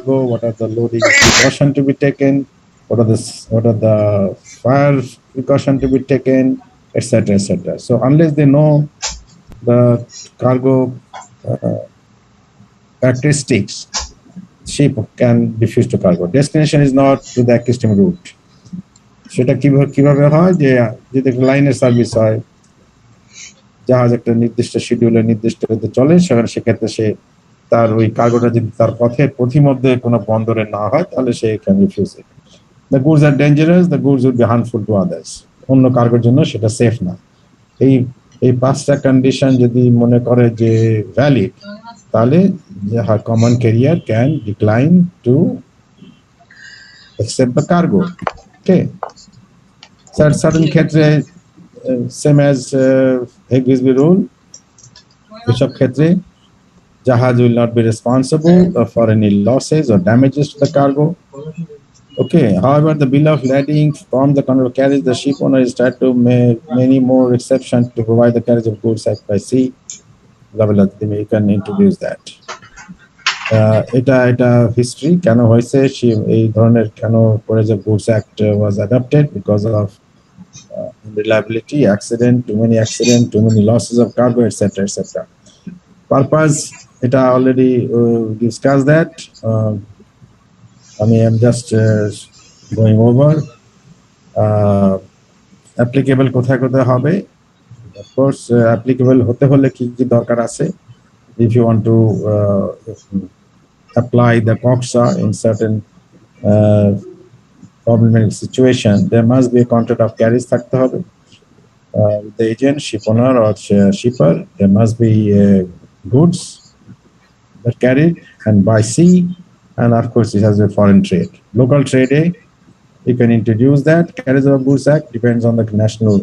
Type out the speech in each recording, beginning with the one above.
cargo, what are the loading precaution to be taken, what are the fire precaution to be taken, etc., etc. So unless they know the cargo characteristics, ship can refuse to cargo. Destination is not to the accustomed route. সেটা কিভাবে হয় যে যদি লাইনের service হয়, জাহাজ একটা নির্দিষ্ট শিডিউলে নির্দিষ্ট চলে, সেক্ষেত্রে সে তার ওই কার্গোটা যদি তার পথিমধ্যে কোনো বন্দরে না হয় তাহলে সে can refuse it. The goods are dangerous, the goods will be harmful to others. অন্য কার্গোর জন্য সেটা সেফ না। এই পাঁচটা কন্ডিশন যদি মনে করে যে ভ্যালিড, তাহলে common carrier can decline to accept the cargo. Okay. Certain ক্ষেত্রে same as Hague-Visby rule, এসব ক্ষেত্রে জাহাজ will not be responsible for any losses or damages to the cargo. Okay. However, the bill of lading from the control carriage, the ship owner is tried to make many more exceptions to provide the carriage of goods by sea. Blah, blah, blah. You can introduce that. এটা history কেন হয়েছে, এই ধরনের কেন carriage of goods act was adopted because of unreliability, too many losses of cargo, etc., etc. Purpose, এটা already discussed that. I mean, I'm just going over. Applicable কোথায় কোথায় হবে? Of course, applicable হতে হলে কি কি দরকার আছে? If you want to apply the COXA in certain problematic situation, there must be a contract of carriage থাকতে হবে. With the agent, ship owner or shipper, there must be goods that carried and by sea, and of course it has a foreign trade. Local trade, you can introduce that. Carriage of Goods Act depends on the national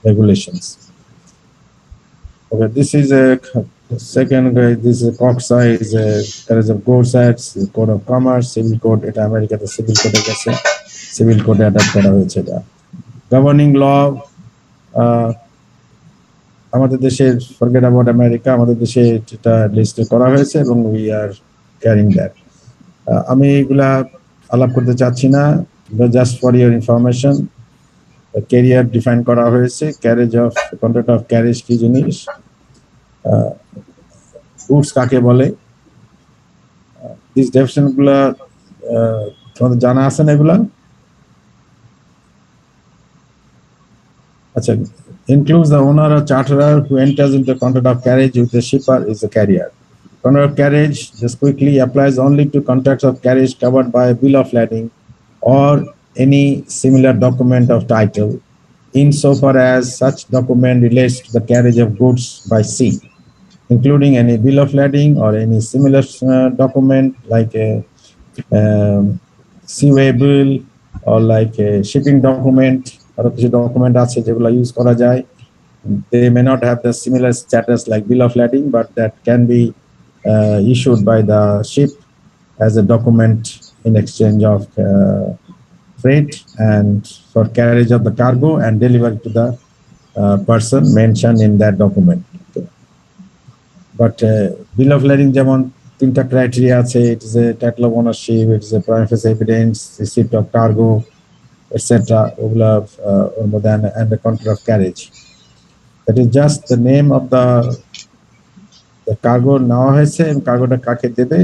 regulations. Okay, this is a second. This is COXA, is a Carriage of Goods Act, Code of Commerce, Civil Code. It America the Civil Code গেছে, Civil Code adapt করা হয়েছে এটা. Governing law. আমাদের দেশের forget about America, আমাদের দেশে এটা list করা হয়েছে এবং উই আর ক্যারিং দ্যাট। আমি এগুলা আলাপ করতে চাচ্ছি না, just for your information. Career define করা হয়েছে, carriage of contract of carriage কি জিনিস, গুডস কাকে বলে, দিস ডেফিনেশনগুলা তোমাদের জানা আছে না এগুলা? আচ্ছা, includes the owner or charterer who enters into the contract of carriage with the shipper is the carrier. Contract of carriage just quickly applies only to contracts of carriage covered by a bill of lading or any similar document of title, insofar as such document relates to the carriage of goods by sea, including any bill of lading or any similar document like a seaway bill or like a shipping document. আরো কিছু document আছে যেগুলো use করা যায়। They may not have the similar status like bill of lading, but that can be issued by the ship as a document in exchange of freight and for carriage of the cargo and delivery to the person mentioned in that document. Okay. But bill of lading যেমন তিনটা criteria আছে, it is a title of ownership, it is a prima facie evidence, receipt of cargo, etc. And the contract of carriage. That is just the name of the cargo নেওয়া হয়েছে এবং কার্গোটা কাকে দেবে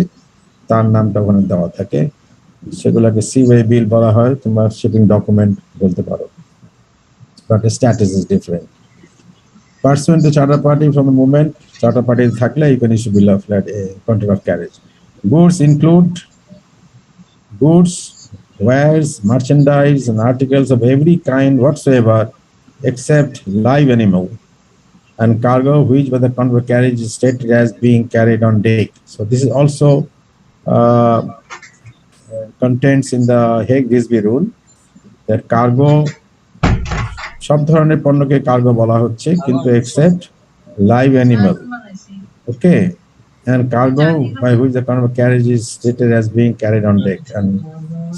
তার নামটা ওখানে দেওয়া থাকে, সেগুলোকে সিওয়ে বিল বলা হয়, তোমরা শিপিং ডকুমেন্ট বলতে পারো, but the status is different. Pursuant to charter party, from the moment charter party থাকলে you can issue bill of lading, contract of carriage. Goods include goods, wares, merchandise, and articles of every kind whatsoever, except live animal, and cargo which by the contract of carriage is stated as being carried on deck. So this is also contains in the Hague-Visby rule that cargo, সব ধরনের পণ্যকে cargo বলা হচ্ছে কিন্তু except live animal. Okay. And cargo by which the contract of carriage is stated as being carried on deck. And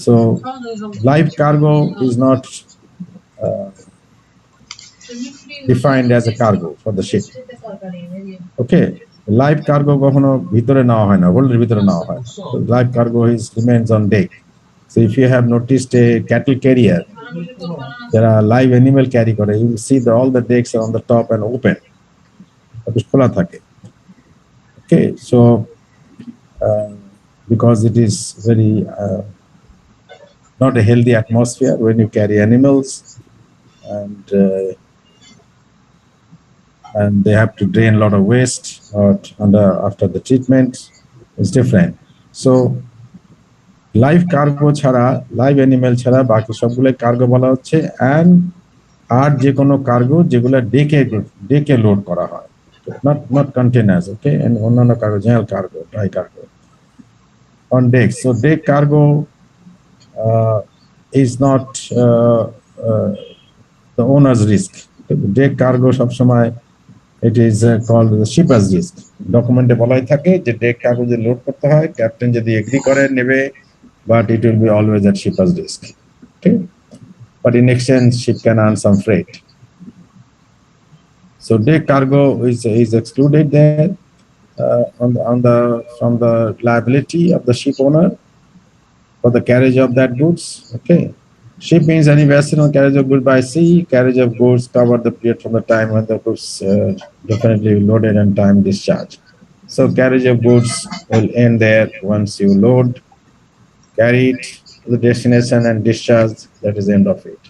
so live cargo is not defined as a cargo for the ship. Okay. Live cargo কখনো ভিতরে নেওয়া হয় না, হোল্ডের ভিতরে নেওয়া হয় না। Live cargo remains on deck. So if you have noticed a cattle carrier, যারা লাইভ অ্যানিমেল ক্যারি করে, you will see all the decks are on the top and open, খোলা থাকে। Okay, so because it is very not a healthy atmosphere when you carry animals, and they have to drain a lot of waste after the treatment. It's different. So live cargo ছাড়া, live animal ছাড়া বাকি সবগুলো cargo বলা হচ্ছে। And আর যে কোনো cargo যেগুলো ডেকে লোড করা হয়, not containers, okay, and অন্যান্য cargo, general cargo, dry cargo on deck. So deck cargo is not the owner's risk. Deck cargo সবসময় it is called the shipper's risk. ডকুমেন্টে বলাই থাকে যে ডেক কাগজে লোড করতে হয়, ক্যাপ্টেন যদি এগ্রি করে নেবে, but it will be always at shipper's risk. Okay, but in exchange ship can earn some freight. So deck cargo is excluded there from the liability of the ship owner for the carriage of that goods. Okay, ship means any vessel on carriage of goods by sea. Carriage of goods cover the period from the time when the goods definitely loaded and time discharged. So carriage of goods will end there once you load, carry it to the destination and discharge. That is the end of it.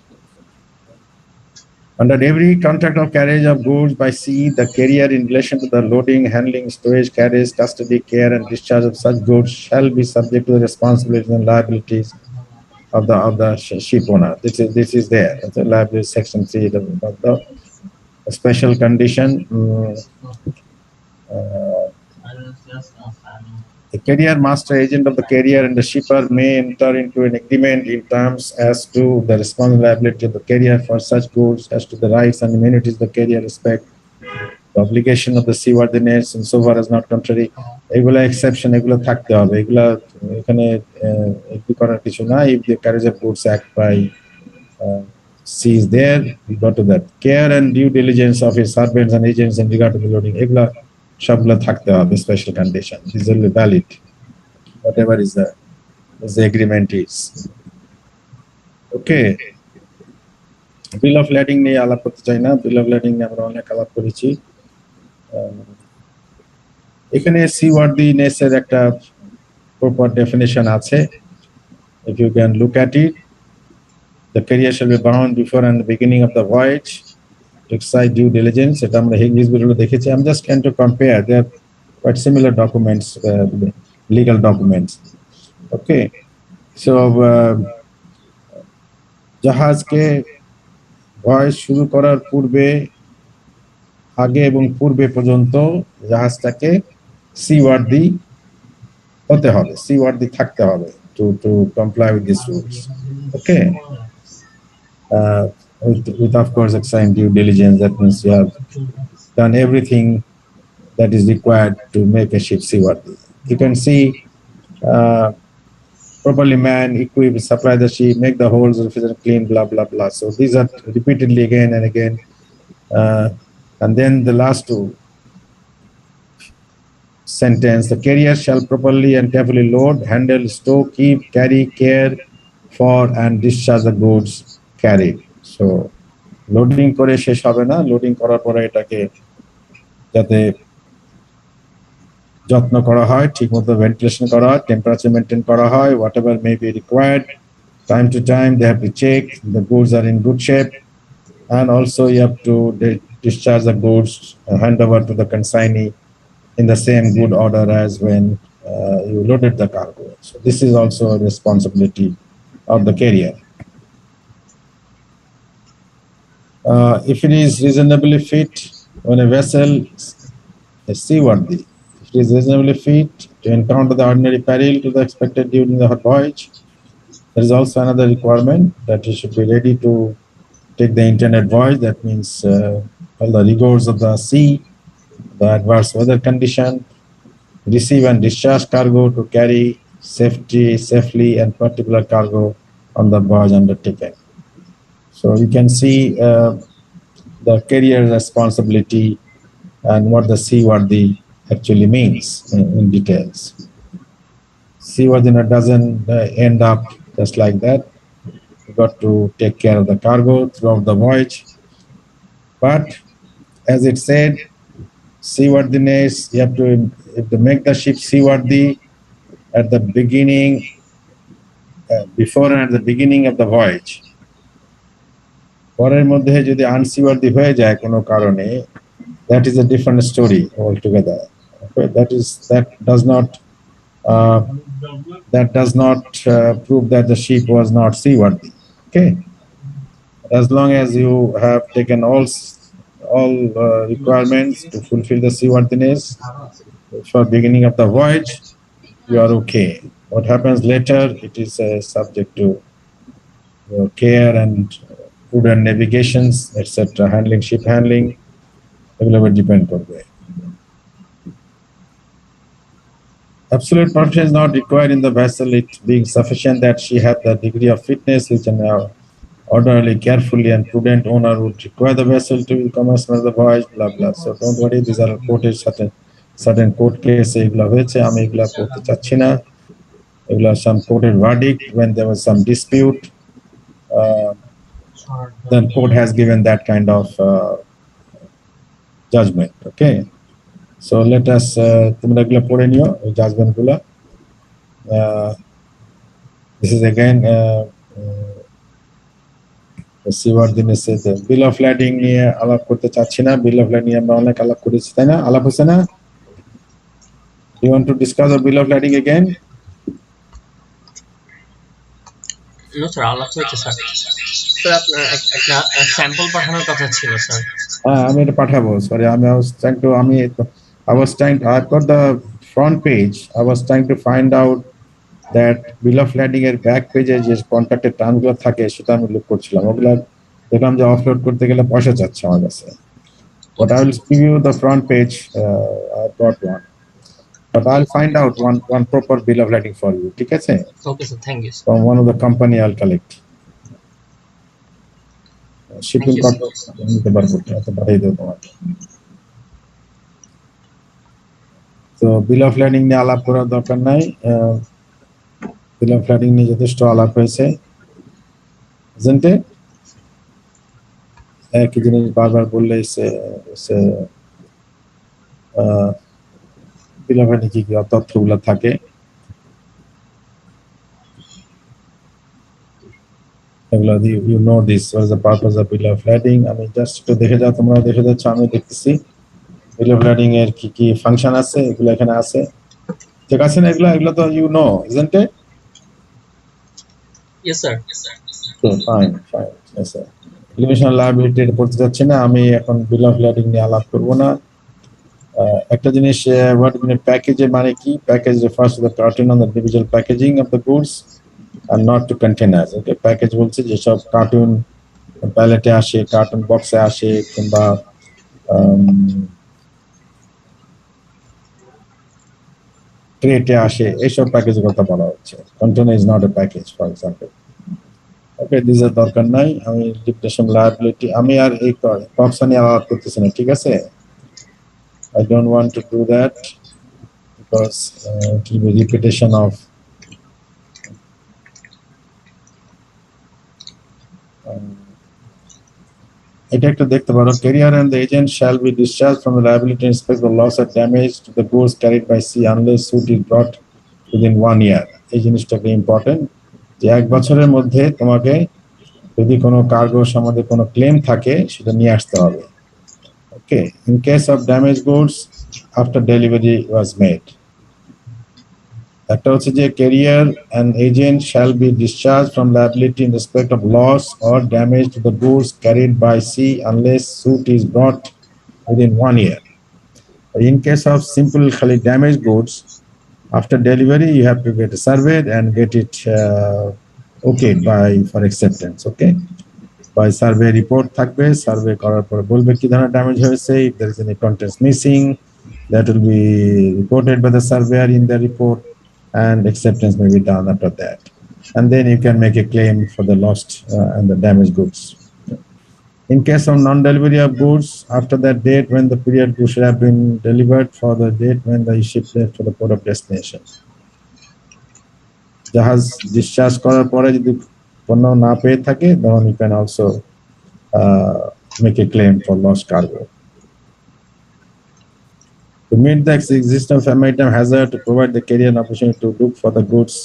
Under every contract of carriage of goods by sea, the carrier in relation to the loading, handling, storage, carriage, custody, care, and discharge of such goods shall be subject to the responsibilities and liabilities of the ship owner. This is there. The liability section 3 of the special condition. The carrier master agent of the carrier and the shipper may enter into an agreement in terms as to the responsibility of the carrier for such goods, as to the rights and immunities the carrier respect, the obligation of the seaworthiness, and so far as not contrary. এগুলা exception, এগুলো থাকতে হবে, এগুলা এখানে কি করার কিছু না। If the carriage of goods act by sea is there, we go to that. Care and due diligence of his servants and agents in regard to the loading, এগুলা সবগুলো থাকতে হবে, special condition. These will be valid, whatever is the agreement is. Okay, bill of lading নিয়ে আলাপ করতে চাই না, bill of lading নিয়ে আমরা অনেক আলাপ করেছি। এখানে seaworthiness এর একটা proper definition আছে। If you can look at it, the carrier shall be bound before and the beginning of the voyage to exercise due diligence. এটা আমরা English বিলগুলো দেখেছি। I'm just trying to compare. They are quite similar documents, legal documents. Okay, so জাহাজকে voyage শুরু করার পূর্বে, আগে এবং পূর্বে পর্যন্ত জাহাজটাকে seaworthy হতে হবে, seaworthy থাকতে হবে to comply with these rules. Okay, with of course exercising due diligence. That means you have done everything that is required to make a ship seaworthy. You can see properly man, equip, supply the ship, make the holes clean, blah blah blah. So these are repeatedly again and again, and then the last two sentence: the carrier shall properly and carefully load, handle, stow, keep, carry, care for and discharge the goods carried. So loading করে শেষ হবে না, loading করার পরে এটাকে যাতে যত্ন করা হয়, ঠিকমতো ভেন্টিলেশন করা হয়, টেম্পারেচার মেনটেন করা হয়, whatever may be required. Time to time they have to check the goods are in good shape, and also you have to discharge the goods and hand over to the consignee in the same good order as when you loaded the cargo. So this is also a responsibility of the carrier. If it is reasonably fit, when a vessel is seaworthy, if it is reasonably fit to encounter the ordinary peril to the expected during the voyage, there is also another requirement that you should be ready to take the intended voyage. That means all the rigors of the sea, the adverse weather condition, receive and discharge cargo to carry safely and particular cargo on the voyage undertaken. So you can see the carrier's responsibility and what the seaworthy actually means in details. Seaworthiness doesn't end up just like that. You got to take care of the cargo throughout the voyage. But as it said, seaworthiness, you have to make the ship seaworthy at the beginning, before and at the beginning of the voyage. পরের মধ্যে যদি আনসিওয়ার্দি হয়ে যায় কোনো কারণে, that is a different story altogether. Okay? Uh, that does not prove that the ship was not seaworthy. Okay, as long as you have taken all requirements to fulfill the seaworthiness for beginning of the voyage, you are okay. What happens later, it is subject to care and prudent navigations, etc. Handling, ship handling, it will depend on that. Absolute perfection is not required in the vessel, it being sufficient that she had the degree of fitness which an orderly, carefully, and prudent owner would require the vessel to commencement of the voyage, blah blah. So don't worry, these are quoted certain court case এগুলা হয়েছে, আমি এগুলা করতে চাচ্ছি না। এগুলা some quoted verdict when there was some dispute. Then court has given that kind of judgment. Okay, so let us তোমরা এগুলা পড়ে নিও judgment গুলা. This is again seaworthiness is the bill of lading নিয়ে আলাপ করতে চাচ্ছি না। bill of lading আমরা অনেক আলাপ করেছি, তাই না? আলাপ হচ্ছে না? You want to discuss the bill of lading again? No sir, আলাপ হয়েছে স্যার। স্যার আপনার একটা স্যাম্পল পাঠানোর কথা ছিল স্যার। আমি এটা পাঠাবো। Sorry, I was trying to I've got the front page. I was trying to find out that bill of lading এর ব্যাক পেজে যে কন্ট্রাক্টের টার্মগুলো থাকে সেটা আমি লুক করছিলাম। ওগুলা দেখলাম যে অফলোড করতে গেলে পয়সা চাচ্ছে আমার কাছে। But I will give you the front page. I've got one. But I'll find out one proper bill of lading for you. ঠিক আছে? Okay sir, thank you. From one of the company I'll collect. Shipping contract নিতে পারবো, এটা পাঠিয়ে দেবো তোমাকে। তো বিল of landing নিয়ে আলাপ করার দরকার নাই। বিল অফ ল্যান্ডিং নিয়ে যথেষ্ট আলাপ হয়েছে, isn't it? একই জিনিস বারবার বললে বিল অফ ল্যান্ডিং কি কি তথ্যগুলো থাকে এগুলো you know this, what is the purpose of bill of lading. আমি জাস্ট একটু দেখে যাও, তোমরাও দেখে যাচ্ছ, আমি দেখতেছি bill of lading এর কি কি ফাংশন আছে, এগুলো এখানে আছে, ঠিক আছে না? এগুলো তো you know, isn't it? Yes sir. Okay, fine. Yes sir. Limitation liability পড়তে যাচ্ছি না, আমি এখন bill of lading নিয়ে আলাপ করব না। একটা জিনিস, what mean package মানে কি? Package refers to the carton on the individual packaging of the goods and not to containers. Okay, package বলছে যে সব কার্টুন প্যালেটে আসে, কার্টুন বক্সে আসে, কিংবা ক্রেটে আসে, এইসব প্যাকেজের কথা বলা হচ্ছে। Container is not a package, for example. Okay, this এর দরকার নাই। আমি লিমিটেশন লায়াবিলিটি আমি আর এই কক্সা নিয়ে আলাপ করতেছি না, ঠিক আছে? I don't want to do that because it will be repetition of এটা একটা দেখতে পারো, carrier and the agent shall be discharged from the liability in respect of loss or damage to the goods carried by sea unless suit is brought within 1 year. এই জিনিসটা খুব important যে 1 বছরের মধ্যে তোমাকে যদি কোনো কার্গো সম্বন্ধে কোনো ক্লেম থাকে সেটা নিয়ে আসতে হবে। ওকে, in case of damaged goods after delivery was made, একটা হচ্ছে যে carrier and agent shall be discharged from liability in respect of loss or damage to the goods carried by sea unless suit is brought within 1 year. In case of simple khali damaged goods, after delivery you have to get a survey and get it okayed for acceptance. Okay, by survey report থাকবে, survey করার পর বলবে কি ধরনের damage হয়েছে, if there is any contents missing that will be reported by the surveyor in the report and acceptance may be done after that, and then you can make a claim for the lost and the damaged goods. In case of non-delivery of goods after that date when the period goods should have been delivered for the date when the ship left for the port of destination. জাহাজ discharge করার পরে যদি পণ্য না পেয়ে থাকে তখন you can also make a claim for lost cargo. To meet the existence of maritime hazard, to provide the carrier an opportunity to look for the goods.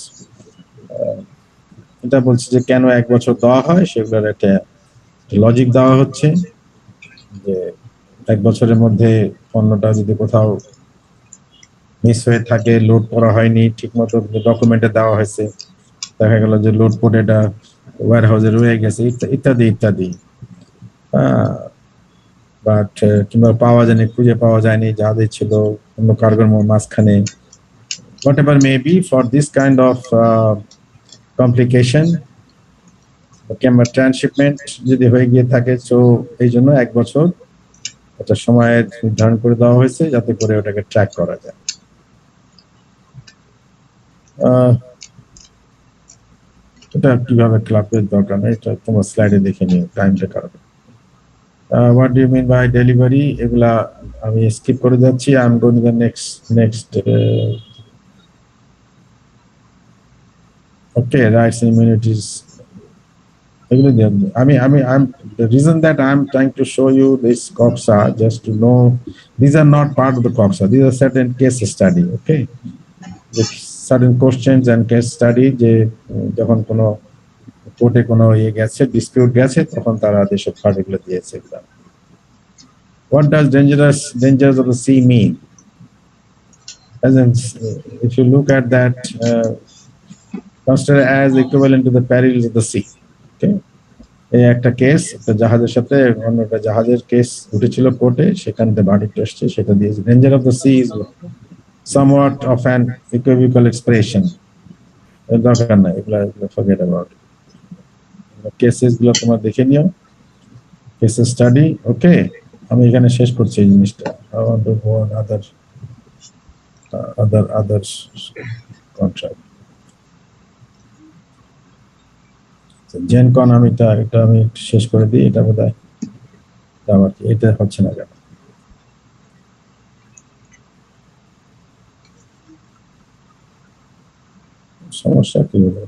এটা বলছে যে কেন 1 বছর দেওয়া হয় সেগুলোর একটা লজিক দেওয়া হচ্ছে যে 1 বছরের মধ্যে পণ্যটা যদি কোথাও মিস হয়ে থাকে, লোড করা হয়নি ঠিকমতো, ডকুমেন্টে দেওয়া হয়েছে, দেখা গেল যে লোড করে এটা ওয়্যার হাউসে রয়ে গেছে, ইত্যাদি ইত্যাদি। বাট কিংবা পাওয়া যায়নি, খুঁজে পাওয়া যায়নি, জাহাজে ছিল অন্য কার্গোর মাঝখানে, whatever may be, for this kind of complication কিংবা ট্রান্সশিপমেন্ট যদি হয়ে গিয়ে থাকে, সো এই জন্য 1 বছর একটা সময়ের নির্ধারণ করে দেওয়া হয়েছে যাতে করে ওটাকে ট্র্যাক করা যায়। এটা কিভাবে ক্লাবের দরকার নেই, এটা তোমার স্লাইডে দেখে নিও টাইমটা কারণে। What do you mean by delivery? এগুলা আমি স্কিপ করে যাচ্ছি। I'm going to the next okay, rights and immunities. I'm the reason that I'm trying to show you this COXA just to know these are not part of the COXA. These are certain case study, okay? The certain questions and case study যে যখন কোনো কোর্টে কোনো গেছে, dispute গেছে, তখন তারা দেশের পার্টিগুলো দিয়েছে। What does dangers of the sea mean? As in, if you look at that, consider as equivalent to the perils of the sea. Okay? এই একটা কেস, একটা জাহাজের সাথে অন্য একটা জাহাজের কেস উঠেছিল কোর্টে, সেখান থেকে ভার্ডিক্ট আসছে, সেটা দিয়েছে। Danger of the sea is somewhat of an equivocal expression. দরকার নাই, এগুলা ফরগেট অ্যাবাউট। কেসেস গুলো তোমরা দেখে নিও, কেসেস স্টাডি। ওকে, আমি এখানে শেষ করছি এই জিনিসটা। I want to go on other contract. জেনকন এটা আমি শেষ করে দিই। এটা বোধহয় আবার এটা হচ্ছে না কেন? সমস্যা কি হলো?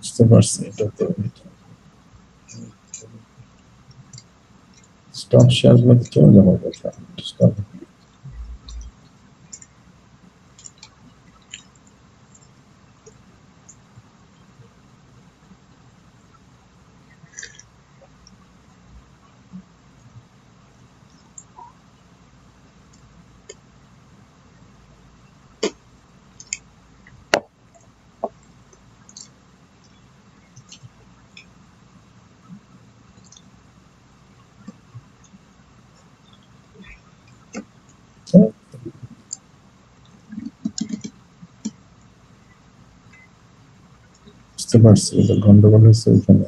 বুঝতে পারছি, এটা তো স্টক শেয়ার গুলো চলে যাওয়ার কথা। বুঝতে পারছি, এটা গন্ডগোল হয়েছে ওইখানে।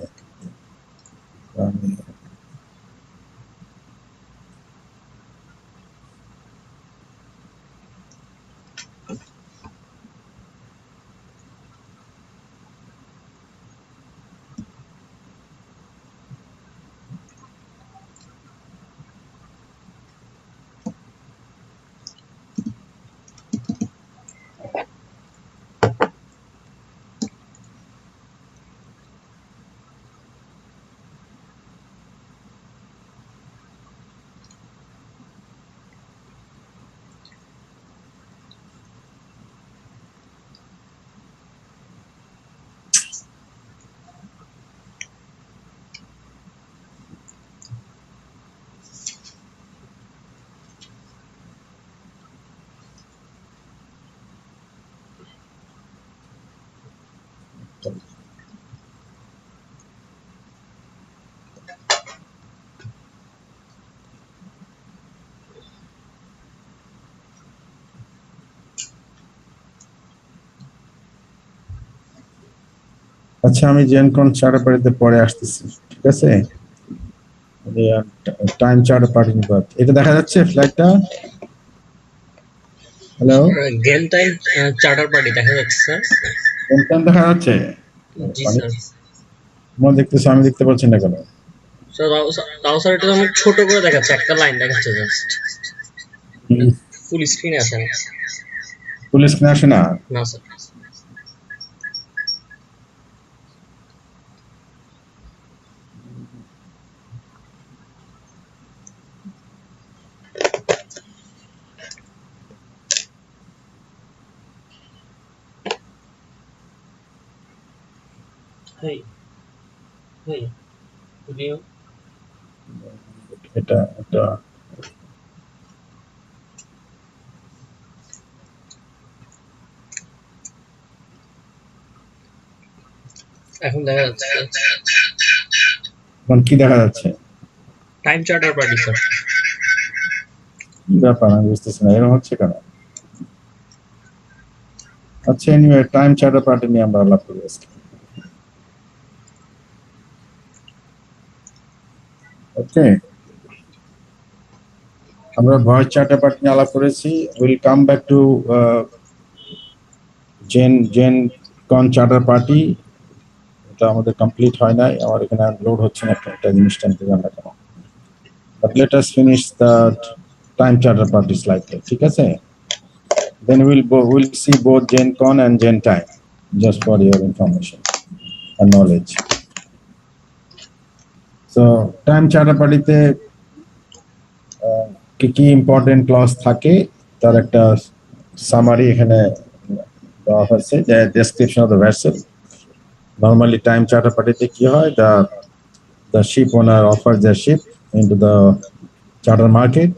আচ্ছা, আমি জেনকন চার্টার পার্টিতে পরে আসতেছি, ঠিক আছে? টাইম চার্টার পার্টি নিপাত, এটা দেখা যাচ্ছে ফ্ল্যাগটা? Hello, game time charter party দেখা যাচ্ছে স্যার। জেনকন দেখা যাচ্ছে? জি মানে স্যার। তোমরা দেখতেছো, আমি দেখতে পাচ্ছি না কেন? স্যার তাও স্যার এটা অনেক ছোট করে দেখাচ্ছে, একটা লাইন দেখাচ্ছে জাস্ট, ফুল স্ক্রিনে আসে না। ফুল স্ক্রিন আসে না? না স্যার। হেই হেই ভিডিও। এটা এটা এখন দেখা যাচ্ছে এখন কি দেখা যাচ্ছে? Time charter party sir. কি ব্যাপার, আমি বুঝতেছি না, এরকম হচ্ছে কেন? আচ্ছা, এনিওয়ে, টাইম চার্টার পার্টি নিয়ে আমরা আলাপ করি আজকে। ওকে, আমরা ভয়েস চার্টার পার্টি নিয়ে আলাপ করেছি। Will come back to Gencon charter party. এটা আমাদের কমপ্লিট হয় নাই, আমার এখানে লোড হচ্ছে না, একটা জিনিসটা নিতে জানা কেন। But let us finish the time charter party স্লাইডে, ঠিক আছে? Then we'll see both Gen Con and Gen Time, just for your information and knowledge. So time charter party-তে কি কি ইম্পর্টেন্ট ক্লজ থাকে তার একটা সামারি এখানে দেওয়া হয়েছে, যে description of the vessel. Normally time charter পার্টিতে কি হয়, the ship owner offers their ship into the charter market,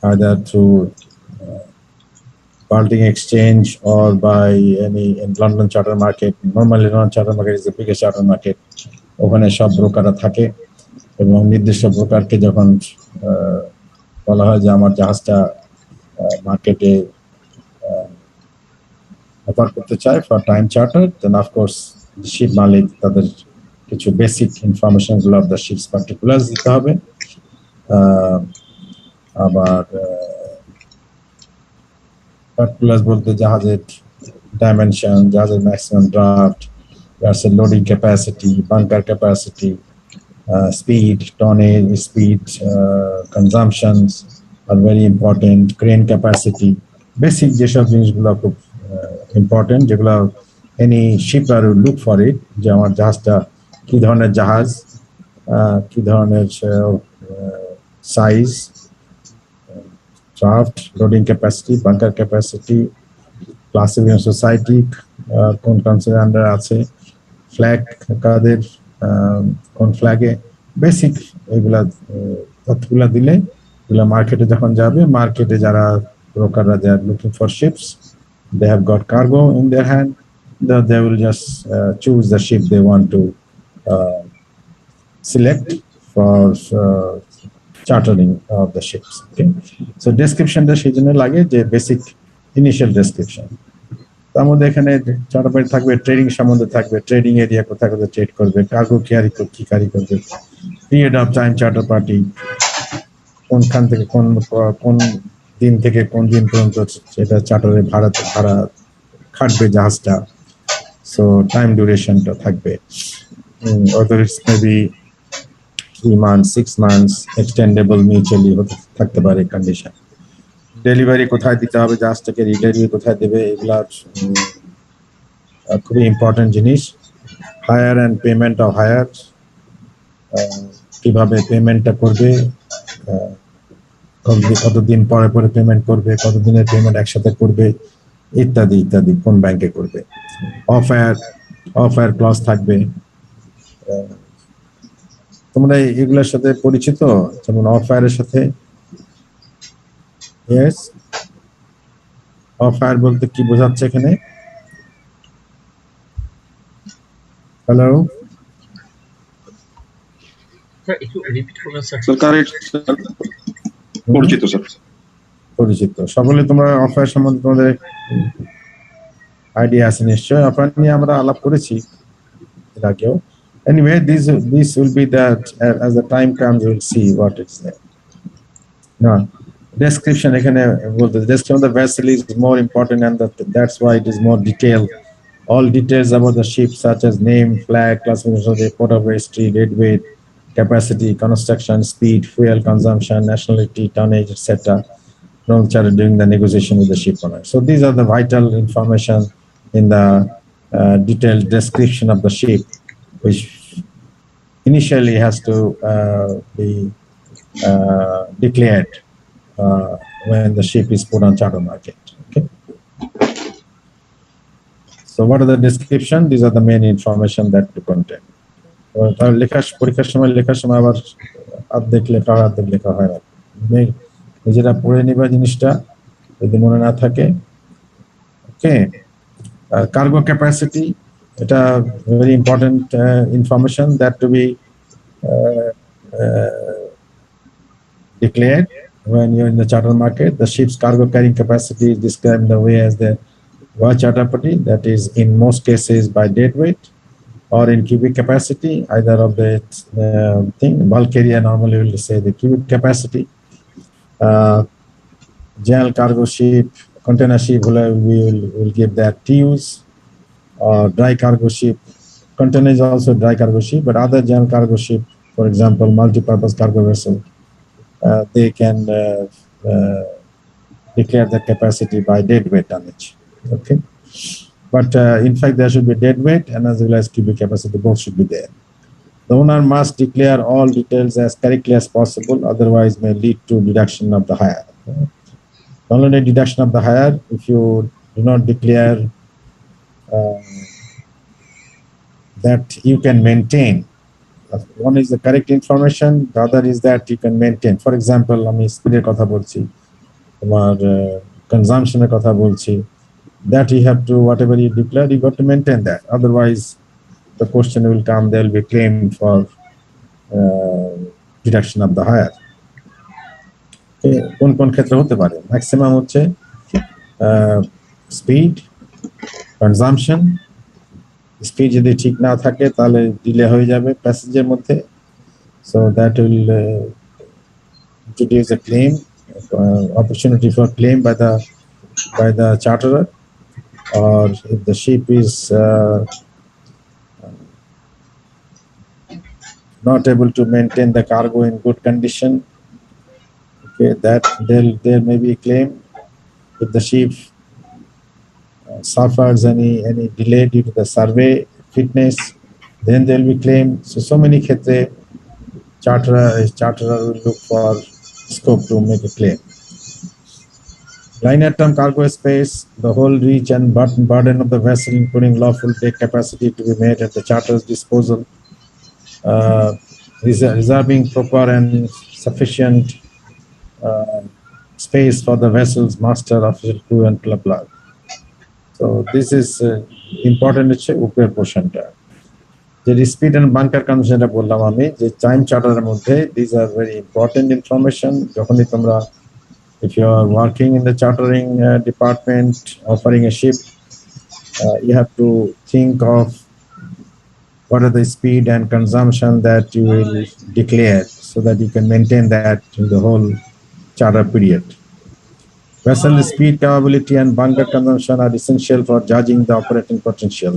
either through Baltic Exchange or by any in London charter market. Normally London charter market is the biggest charter market. ওখানে সব ব্রোকাররা থাকে এবং নির্দিষ্ট ব্রোকারকে যখন বলা হয় যে আমার জাহাজটা মার্কেটে অফার করতে চায় for time charter, then of course ship মালিক তাদের কিছু বেসিক ইনফরমেশন গুলো অফ দ্য শিপস পার্টিকুলার্স দিতে হবে। আবার পার্টিকুলার্স বলতে জাহাজের ডাইমেনশন, জাহাজের ম্যাক্সিমাম ড্রাফট, জাহাজের loading capacity, bunker capacity, speed, tonnage, speed, consumptions are very important. Crane capacity, basic যেসব জিনিসগুলো খুব ইম্পর্টেন্ট, যেগুলো any shipper will look for it, যে আমার জাহাজটা কি ধরনের জাহাজ, কি ধরনের size, draft, loading capacity, bunker capacity, classification society কোন কাউন্সিলের আন্ডার আছে, ফ্ল্যাগ কাদের, কোন ফ্ল্যাগে, বেসিক এগুলা তথ্যগুলা দিলে এগুলা মার্কেটে যখন যাবে, মার্কেটে যারা ব্রোকাররা they are looking for ships, they have got cargo in their hand, they will just choose the ship they want to select for chartering of the ships. Okay, so descriptionটা সেই জন্য লাগে যে বেসিক ইনিশিয়াল ডেসক্রিপশন। তার মধ্যে এখানে charter party থাকবে, trading সম্বন্ধে থাকবে, ট্রেডিং এরিয়া কোথায় কোথায় ট্রেড করবে, কার্গো কি ক্যারি করবে, period of time charter party, কোনখান থেকে কোন দিন থেকে কোন দিন পর্যন্ত সেটা চার্টারের ভাড়া খাটবে জাহাজটা, সো টাইম ডিউরেশনটা থাকবে, whether it's maybe 3 months, 6 months, extendable mutually থাকতে পারে কন্ডিশন। ডেলিভারি কোথায় দিতে হবে জাহাজটাকে, রিডেলিভারি কোথায় দেবে, এগুলা খুবই ইম্পর্টেন্ট জিনিস। Hire and payment of hire, কিভাবে পেমেন্টটা করবে, কতদিন পরে পরে পেমেন্ট করবে, কতদিনের পেমেন্ট একসাথে করবে, ইত্যাদি ইত্যাদি, কোন ব্যাংকে করবে। অফ হায়ার ক্লজ থাকবে। তোমরা এগুলোর সাথে পরিচিত, যেমন অফ হায়ারের সাথে? ইয়েস, অফ হায়ার বলতে কি বোঝাচ্ছে এখানে? হ্যালো স্যার একটু রিপিট করবেন স্যার। স্যার কারেক্ট স্যার, পরিচিত স্যার। পরিচিত সকলে তোমরা অফার সম্বন্ধে তোমাদের আইডিয়া আছে নিশ্চয়। অফার নিয়ে আমরা আলাপ করেছি এর আগেও। Anyway, this will be that as the time comes, we'll see what it's there. Now, description এখানে বলতে description of the vessel is more important, and that's why it is more detailed. All details about the ship, such as name, flag, classification of the port of entry, deadweight, capacity, construction, speed, fuel consumption, nationality, tonnage, etc. Don't charted during the negotiation with the ship owner. So these are the vital information in the detailed description of the ship, which initially has to be declared when the ship is put on charter market. Okay. So what are the description? These are the main information that to contain. পরীক্ষার সময় লেখার সময় আবার অর্ধেক লেখা হয়, অর্ধেক লেখা হয় না। নিজেরা পড়ে নিবা জিনিসটা যদি মনে না থাকে। ওকে, কার্গো ক্যাপাসিটি, এটা very important information that to be declared when you're in the charter market. The ship's cargo carrying capacity is described in the way as the voyage charter party, that is in most cases by deadweight or in cubic capacity, either of the thing. Bulk area normally will say the cubic capacity. General cargo ship, container ship will give that TEUs, or dry cargo ship. Container is also dry cargo ship, but other general cargo ship, for example, multi-purpose cargo vessel, they can declare the capacity by deadweight tonnage. Okay, but in fact there should be deadweight and as well as cubic capacity, both should be there. The owner must declare all details as correctly as possible, otherwise may lead to deduction of the hire. Not only deduction of the hire, if you do not declare that you can maintain. One is the correct information, the other is that you can maintain. For example, আমি স্পিডের কথা বলছি, তোমার কনজাম্পশনের কথা বলছি, that you have to, whatever you declare, you got to maintain that. Otherwise, the question will come, there will be claim for deduction of the hire. কোন কোন ক্ষেত্রে হতে পারে? ম্যাক্সিমাম হচ্ছে স্পিড, কনজাম্পশন। স্পিড যদি ঠিক না থাকে তাহলে ডিলে হয়ে যাবে প্যাসেজের মধ্যে, so that will introduce a claim, opportunity for claim by the charterer. Or if the ship is not able to maintain the cargo in good condition, okay, that there may be a claim. If the ship suffers any delay due to the survey fitness, then there will be claim. So many khetre charterer will look for scope to make a claim. Liner term cargo space, the whole reach and burden of the vessel, including lawful deck capacity, to be made at the charter's disposal, reserving proper and sufficient space for the vessel's master, official crew, and blah blah. So this is important হচ্ছে উপরের পোর্শনটা, যে speed and bunker কনজাম্পশনটা বললাম আমি, যে time চার্টারের মধ্যে this are very important information. যখনই তোমরা, if you are working in the chartering department offering a ship, you have to think of what are the speed and consumption that you will declare so that you can maintain that in the whole charter period. Vessel speed, capability, and bunker consumption are essential for judging the operating potential.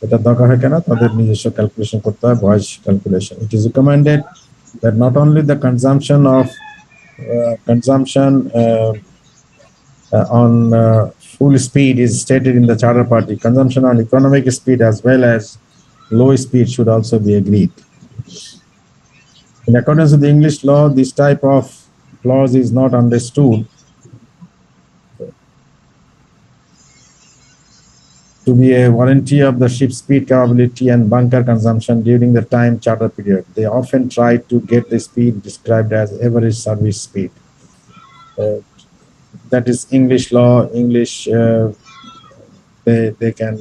এটা দরকার হয় কেন? তাদের নিজস্ব calculation করতে হয়, voice calculation. It is recommended that not only the consumption on full speed is stated in the charter party, consumption on economic speed as well as low speed should also be agreed. In accordance with the English law, this type of clause is not understood to be a warranty of the ship's speed, capability, and bunker consumption during the time charter period. They often try to get the speed described as average service speed. That is English law. English, they can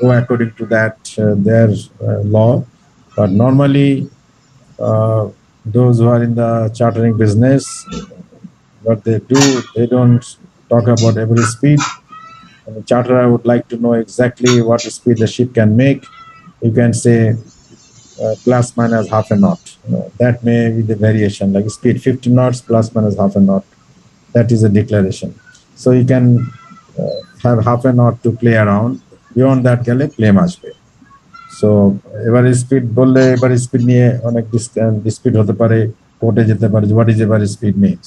go according to that their law. But normally, those who are in the chartering business, what they do, they don't talk about every speed. And the charterer would like to know exactly what speed the ship can make. You can say plus minus half a knot. That may be the variation, like speed 50 knots plus minus half a knot. That is a declaration. So you can have half a knot to play around. Beyond that গেলে claim আসবে. So এবারে speed বললে এবারে speed নিয়ে অনেক dispute হতে পারে, কোর্টে যেতে পারে, what is এবারে speed means.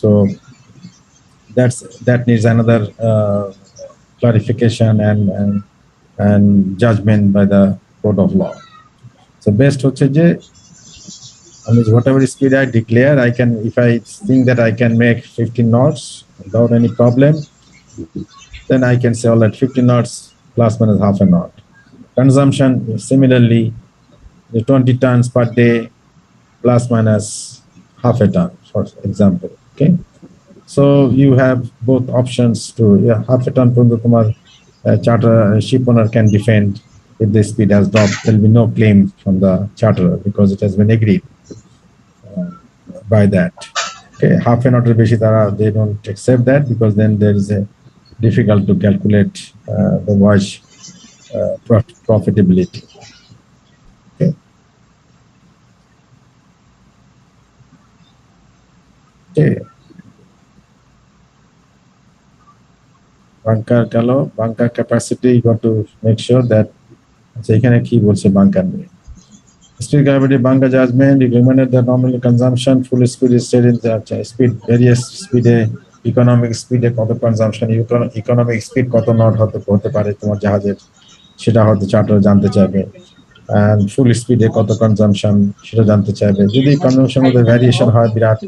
So that needs another clarification and judgment by the court of law. So best হচ্ছে যে whatever speed I declare, I can, if I think that I can make 15 knots without any problem, then I can say, all right, 15 knots plus minus half a knot. Consumption, similarly, the 20 tons per day plus minus half a ton, for example. Okay. So you have both options to, half a ton from the charter ship owner can defend if the speed has dropped. There will be no claim from the charterer because it has been agreed by that. Okay, half a knot beshi tara, they don't accept that because then there is a difficult to calculate the voyage profitability. Okay. Okay. Bunker capacity, you got to make sure that এখানে কি বলছে bunker নিয়ে. Speed gravity bunker judgment, you recommended the nominal consumption, full speed is stated in the speed, various speed, economic speed কত consumption, economic speed কত knot হতে পারে তোমার জাহাজের, সেটা হয়তো চার্টার জানতে চাইবে, and full speed কত consumption সেটা জানতে চাইবে. যদি consumption মধ্যে variation হয় বিরাট,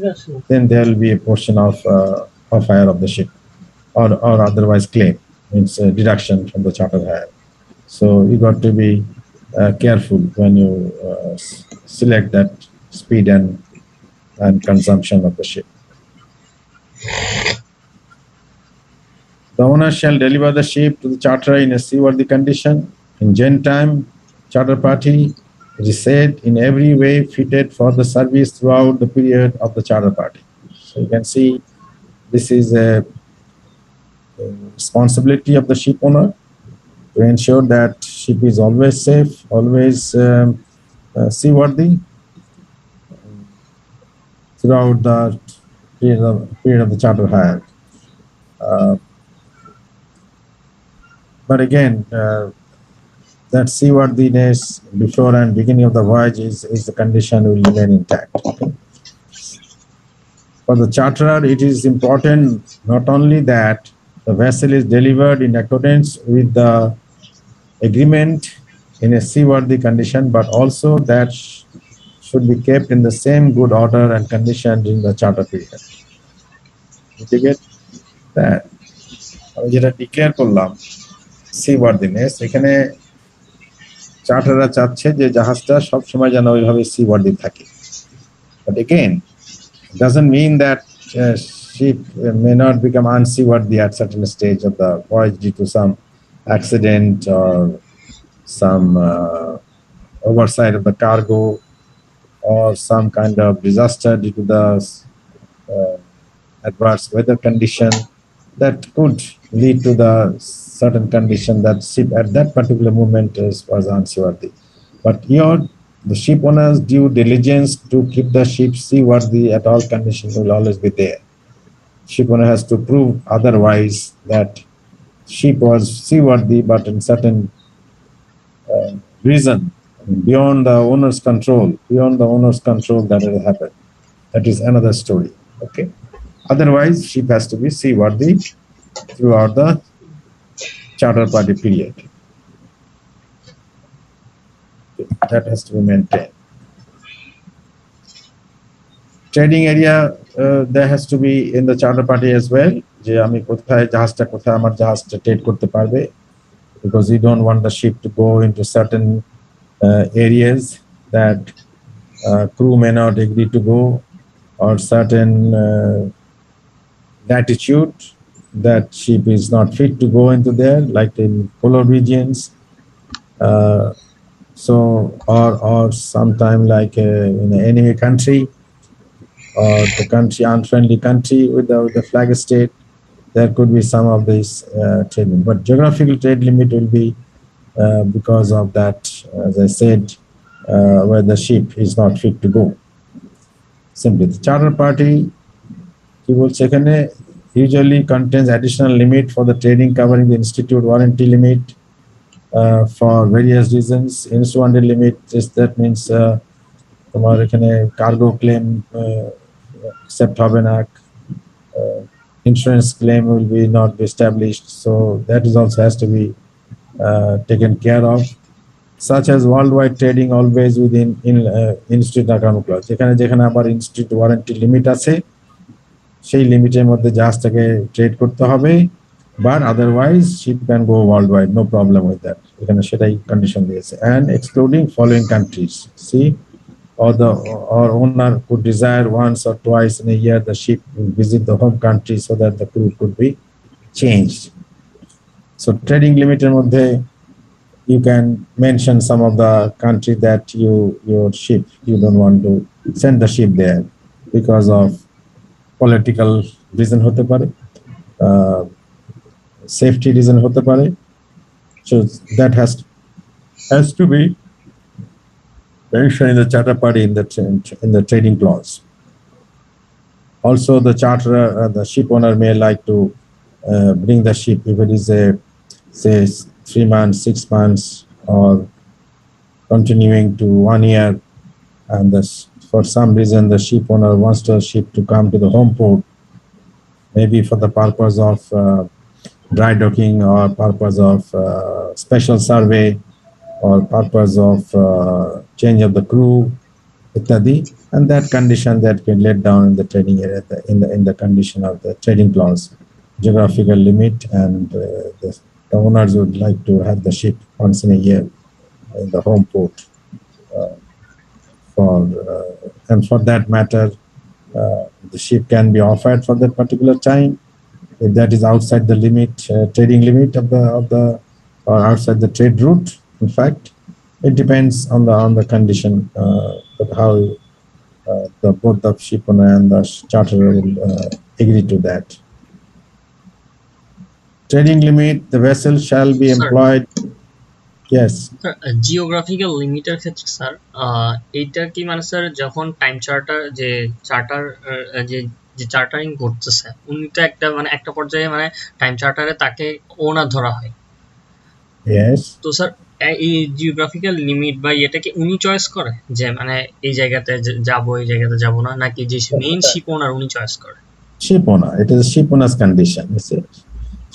then there will be a portion of hire of the ship or otherwise claim, means deduction from the charter hire. So you got to be careful when you select that speed and consumption of the ship. The owner shall deliver the ship to the charterer in a seaworthy condition in Jan time. Charter party, it is said, in every way fitted for the service throughout the period of the charter party. So you can see this is a responsibility of the ship owner to ensure that ship is always safe, always seaworthy throughout the period of the charter hire. But again, that seaworthiness before and beginning of the voyage is the condition will remain intact. Okay? For the charterer, it is important not only that the vessel is delivered in accordance with the agreement in a seaworthy condition, but also that should be kept in the same good order and condition during the charter period. Did you get that? যেটা declare করলাম seaworthiness, এখানে চার্টাররা চাচ্ছে যে জাহাজটা সব সময় যেন ওইভাবে seaworthy থাকে. But again, it doesn't mean that ship may not become unseaworthy at certain stage of the voyage due to some accident or some oversight of the cargo or some kind of disaster due to the adverse weather condition that could lead to the certain condition that ship at that particular moment was unseaworthy. But here, the ship owner's due diligence to keep the ship seaworthy at all conditions will always be there. Ship owner has to prove otherwise that ship was seaworthy, but in certain reason beyond the owner's control, that will happen. That is another story. Okay. Otherwise, ship has to be seaworthy throughout the charter party period. That has to be maintained. Trading area, there has to be in the charter party as well. যে আমি কোথায় জাহাজটা কোথায় আমার জাহাজটা trade করতে পারবে, because you don't want the ship to go into certain areas that crew may not agree to go, or certain latitude that ship is not fit to go into there, like in polar regions. Or sometime like in an enemy country, or the country unfriendly country with the flag state, there could be some of this trade limit. But geographical trade limit will be because of that, as I said, where the ship is not fit to go. Simply, the charter party কি বলছে এখানে usually contains additional limit for the trading covering the institute warranty limit for various reasons. Institute warranty limit is that means তোমার এখানে cargo claim accept হবে না, insurance claim will be not be established, so that is also has to be taken care of, such as worldwide trading always within institute Nakamu clause. যেখানে আবার institute warranty limit আছে, সেই লিমিটের মধ্যে জাহাজটাকে trade করতে হবে, but otherwise ship can go world wide, no problem with that. এখানে সেটাই কন্ডিশন দিয়েছে। And excluding following countries, see or owner could desire once or twice in a year the ship will visit the home country so that the crew could be changed. So trading limiter মধ্যে you can mention some of the country that your ship you don't want to send the ship there because of political reason হতে পারে, safety reason হতে পারে, so that has to be mentioned in the charter party in the trading clause. Also, the charterer, the ship owner may like to bring the ship if it is a say 3 months, 6 months, or continuing to 1 year, and for some reason the ship owner wants the ship to come to the home port, maybe for the purpose of dry docking or purpose of special survey or purpose of change of the crew, ityadi, and that condition that can let down in the trading area in the condition of the trading clause, geographical limit, and the owners would like to have the ship once in a year in the home port. And for that matter, the ship can be offered for that particular time if that is outside the limit, trading limit of the or outside the trade route. In fact, it depends on the condition, but how both the ship owner and the charterer will agree to that. Trading limit, the vessel shall be employed. Yes. Geographical লিমিটের ক্ষেত্রে sir এইটা কি মানে sir যখন time charter যে চার্টারিং করতেছে উনি তো একটা পর্যায়ে মানে টাইম চার্টারে তাকে ওনার ধরা হয়। Yes. তো স্যার এই জিওগ্রাফিক্যাল লিমিট বা এটা কি উনি চয়েস করে যে মানে এই জায়গাতে যাব এই জায়গাতে যাব না, নাকি যে মেইন শিপ ওনার উনি চয়েস করে? Ship owner, it is ship owner's condition.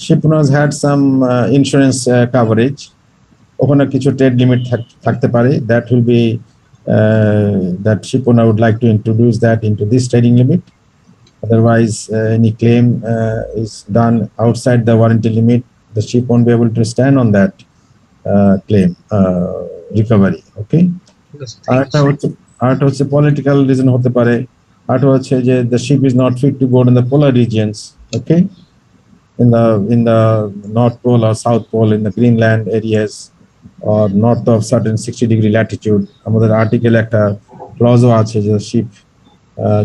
Ship owners had some insurance coverage. ওখানে কিছু ট্রেড লিমিট থাকতে পারে, that will be that ship owner would like to introduce that into this trading limit. Otherwise, any claim is done outside the warranty limit, the ship won't be able to stand on that claim recovery. Okay. আর হচ্ছে political reason হতে পারে, আর হচ্ছে যে the ship is not fit to go in the polar regions. Okay. In the North Pole or South Pole, in the Greenland areas, or north of certain 60-degree latitude, আমাদের article একটা ক্লজও আছে যে sheep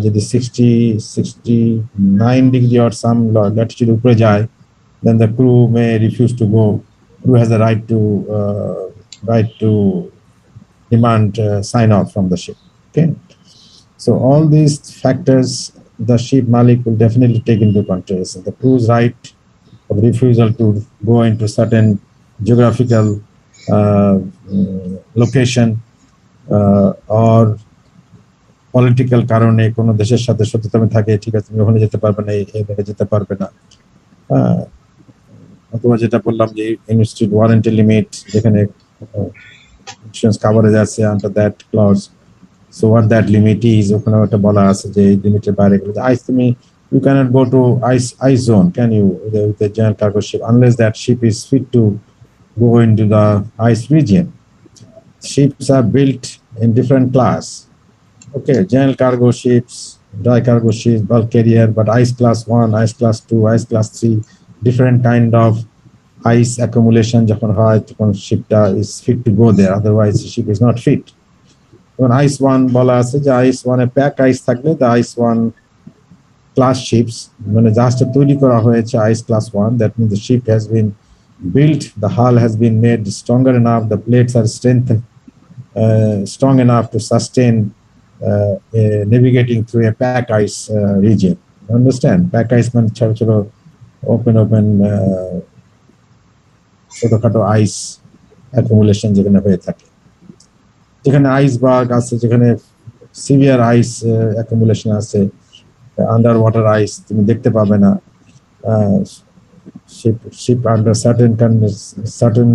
যদি 69 degree or some latitude উপরে যায়, then the crew may refuse to go. Crew has a right to demand sign off from the ship. Okay, so all these factors the ship malik will definitely take into consideration. The crew's right of refusal to go into certain geographical location or political কারণে কোনো দেশের সাথে শত্রুতা থাকে, ঠিক আছে তুমি ওখানে যেতে পারবে না, এই জায়গায় যেতে পারবে না, অথবা যেটা বললাম যে ইনস্টিটিউট ওয়ারেন্টি লিমিট যেখানে ইন্স্যুরেন্স কাভারেজ আছে under that clause, so what that limit is, ওখানে একটা বলা আছে যে এই লিমিটের বাইরে গেলে আইস তুমি you cannot go to ice zone, can you, with the general cargo ship, unless that ship is fit to go into the ice region. Ships are built in different class. Okay, general cargo ships, dry cargo ships, bulk carrier, but ice class 1, ice class 2, ice class 3, different kind of ice accumulation যখন হয় তখন শিপটা is fit to go there, otherwise the ship is not fit. When ice 1 বলা আছে যে ice 1 a pack আইস থাকলে the ice 1 class ships, মানে জাহাজটা তৈরি করা হয়েছে ice class 1, that means the ship has been built, the hull has been made stronger enough, the plates are strengthened, strong enough to sustain navigating through a pack ice region. You understand? Pack ice মানে ছোট ছোট open ছোটখাটো আইস accumulation যেখানে হয়ে থাকে, যেখানে iceberg আছে, যেখানে সিভিয়ার আইস অ্যাকুমুলেশন আছে, আন্ডার ওয়াটার আইস তুমি দেখতে পাবে না, শিপ আন্ডার সার্টেন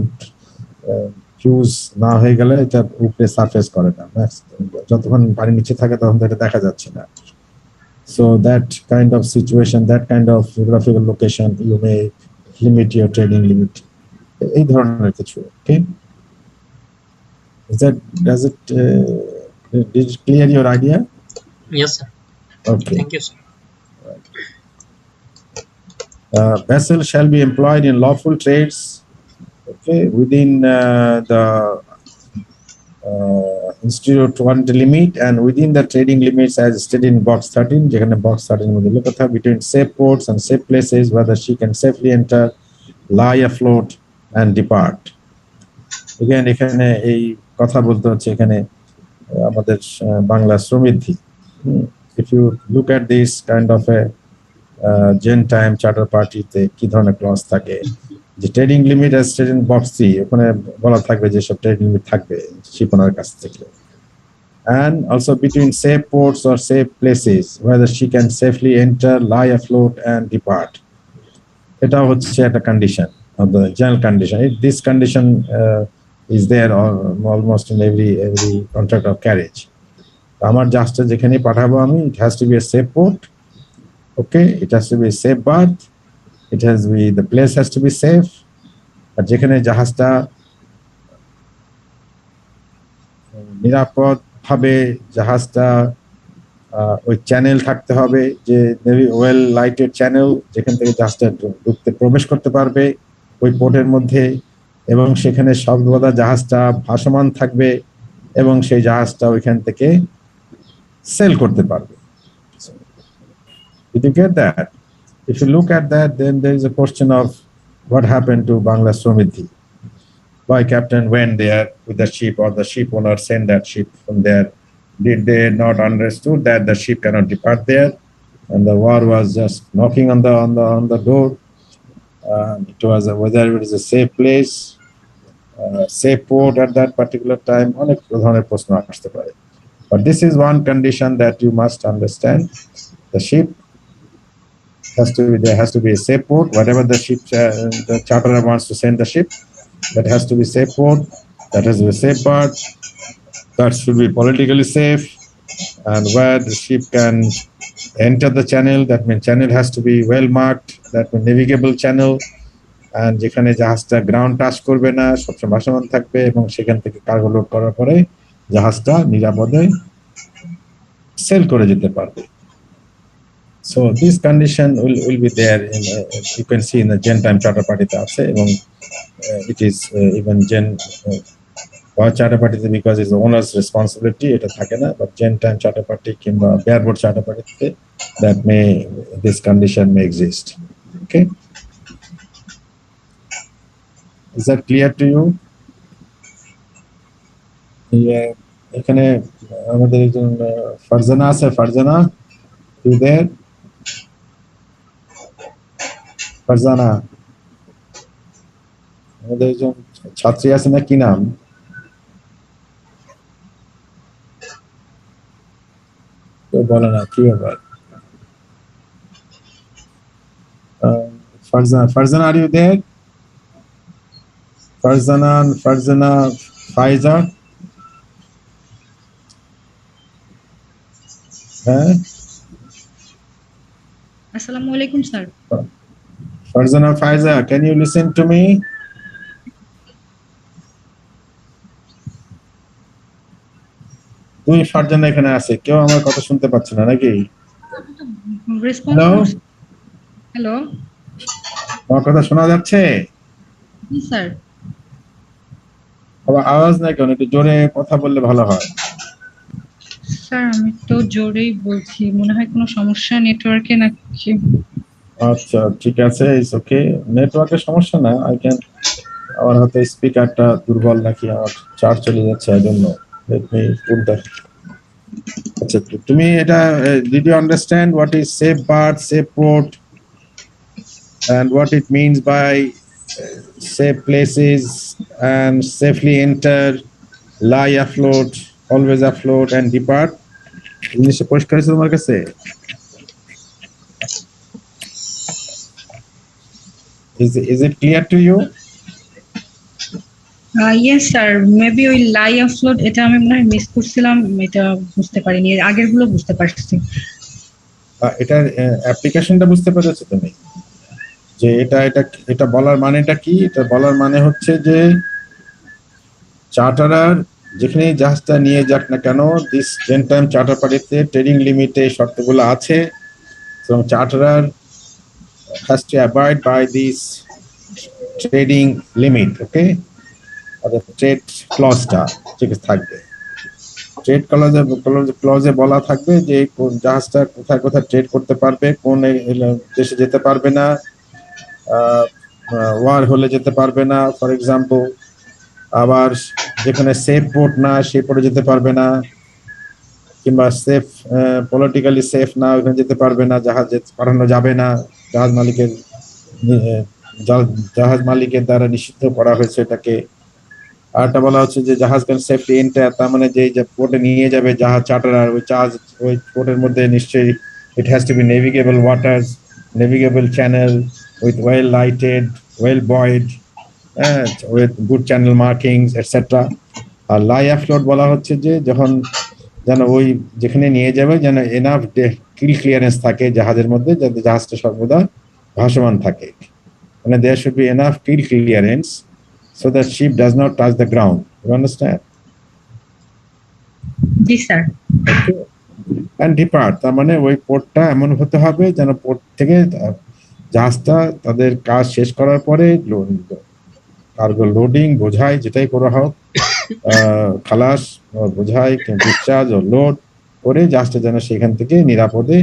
ফিউজ না হয়ে গেলে এটা উপরে সারফেস করে না, যতক্ষণ পানি নিচে থাকে তখন তো এটা দেখা যাচ্ছে না। So that kind of situation, that kind of geographical location, you may limit your trading limit. এই ধরনের কিছু, okay? Does it did it clear your idea? Yes, sir. Okay. Thank you, sir. Vessel shall be employed in lawful trades, okay, within the institute warranty limit and within the trading limits as stated in box 13, যেখানে box 13 মধ্যে লেখা থাকে between safe ports and safe places whether she can safely enter, lie afloat and depart. Again এখানে এই কথা বলতে হচ্ছে এখানে আমাদের Bangla শ্রমবৃদ্ধি। If you look at this kind of a Gentime charter party তে কি ধরনের ক্লজ থাকে, যে trading limit as stated in box 3 ওখানে বলা থাকবে যে সব ট্রেডিং লিমিট থাকবে শিপনার কাছ থেকে, and also between safe ports or safe places whether she can safely enter, lie afloat and depart. এটা হচ্ছে একটা condition of the general condition. This condition is there almost in every contract of carriage. আমার জাহাজটা যেখানে পাঠাবো আমি, it has to be a safe port, okay, it has to be a safe berth, it has to be, the place has to be safe. আর যেখানে জাহাজটা নিরাপদ ভাবে জাহাজটা ওই চ্যানেল থাকতে হবে, যে ওয়েল লাইটেড চ্যানেল যেখান থেকে জাহাজটা ঢুকতে প্রবেশ করতে পারবে ওই পোর্টের মধ্যে, এবং সেখানে সর্বদা জাহাজটা ভাসমান থাকবে এবং সেই জাহাজটা ওইখান থেকে সেল করতে পারবে। Did you get that? If you look at that, then there is a question of what happened to Bangla Samriddhi. Why captain went there with the ship, or the ship owner sent that ship from there? Did they not understood that the ship cannot depart there, and the war was just knocking on the door? It was whether it is a safe place, safe port at that particular time. অনেক ধরনের প্রশ্ন আসতে পারে, but this is one condition that you must understand. The ship has to be, there has to be a safe port. Whatever the ship, the charterer wants to send the ship, that has to be safe port, that has to be safe berth, that should be politically safe, and where the ship can enter the channel, that means channel has to be well marked, that means navigable channel, and যেখানে জাহাজটা ground touch করবে না, সবসময় ভাসমান থাকবে, এবং সেখান থেকে কার্গো লোড করার পরে জাহাজটা নিরাপদে সেল করে যেতে পারবে। So this condition will be there in you can see in the Gentime charter party আছে, এবং it is even charter party because it's the owner's responsibility, এটা থাকে না, but Gentime charter party কিংবা bareboat charter party that may, this condition may exist. Okay, is that clear to you? Yeah, এখানে আমাদের একজন ফারজানা আছে, ফারজানা, you there? ফারজানা, আমাদের একজন ছাত্রী আছে না, কি নাম? তো বলে না, কি ব্যাপার? Farzana, are you there? Farzana, Faiza? Assalamu alaikum, sir. Farzana, Faiza, can you listen to me? দুই ফারজানা এখানে আছে, কেউ আমার কথা শুনতে পাচ্ছে না নাকি? Response. Hello. আমার কথা শোনা যাচ্ছে? জি স্যার। আবার আওয়াজ নাই কেন? একটু জোরে কথা বললে ভালো হয়। স্যার আমি তো জোরেই বলছি, মনে হয় কোনো সমস্যা নেটওয়ার্কে নাকি। আচ্ছা ঠিক আছে, ইটস ওকে। নেটওয়ার্কের সমস্যা না, আই ক্যান। আমার হয়তো স্পিকারটা দুর্বল নাকি আমার চার্জ চলে যাচ্ছে, I don't know. Let me put that. আচ্ছা, তুমি এটা did you understand what is safe berth, safe port, and what it means by safe places and safely enter, lie afloat, always afloat, and depart? জিনিসটা পরিষ্কার হয়েছে তোমার কাছে? Is it clear to you? Yes sir, maybe ওই লাই offload এটা আমি মনে হয় মিস করছিলাম, এটা বুঝতে পারিনি, এর আগের গুলো বুঝতে পারছি। এটার অ্যাপ্লিকেশনটা বুঝতে পেরেছো তুমি? যে এটা এটা এটা বলার মানেটা কি? এটা বলার মানে হচ্ছে যে চার্টারার যেখানে জাহাজটা নিয়ে যাক না কেন, দিস জেন টাইম চার্টার পার্টিতে ট্রেডিং লিমিটে শর্তগুলো আছে, এবং চার্টারার has to abide by this trading limit, okay? Or the trade clause-টা ঠিক থাকবে। ট্রেড ক্লজে বলা থাকবে যে কোন জাহাজটা কোথায় কোথায় ট্রেড করতে পারবে, কোন দেশে যেতে পারবে না, ওয়ার হলে যেতে পারবে না ফর এক্সাম্পল। আবার যেখানে সেফ পোর্ট না সেই পোর্টে যেতে পারবে না, কিংবা সেফ পলিটিক্যালি সেফ না ওখানে যেতে পারবে না, জাহাজ পাঠানো যাবে না, জাহাজ মালিকের জাহাজ মালিকের দ্বারা নিষিদ্ধ করা হয়েছে এটাকে। আরেকটা বলা হচ্ছে যে জাহাজ ক্যান সেফলি এন্টার, তার মানে যে পোর্টে নিয়ে যাবে জাহাজ চার্টারার, ওই জাহাজ ওই পোর্টের মধ্যে নিশ্চয়ই it has to be navigable waters, navigable channel with well lighted, well buoyed, with good channel markings etcetera. আর লাই অ্যাফ্লোট বলা হচ্ছে যে যখন যেন ওই যেখানে নিয়ে যাবে যেন এনাফ কিল ক্লিয়ারেন্স থাকে জাহাজের মধ্যে, যাতে জাহাজটা সর্বদা ভাসমান থাকে। মানে there should be enough kill clearance so that ship does not touch the ground. You understand? G sir. Okay. And depart, তার মানে ওই পোর্টটা এমন হতে হবে যেন পোর্ট থেকে জাহাজটা তাদের কাজ শেষ করার পরে কার্গো লোডিং বোঝাই যেটাই করা হোক, খালাস বোঝাই ডিসচার্জ ও লোড করে জাহাজটা যেন সেখান থেকে নিরাপদে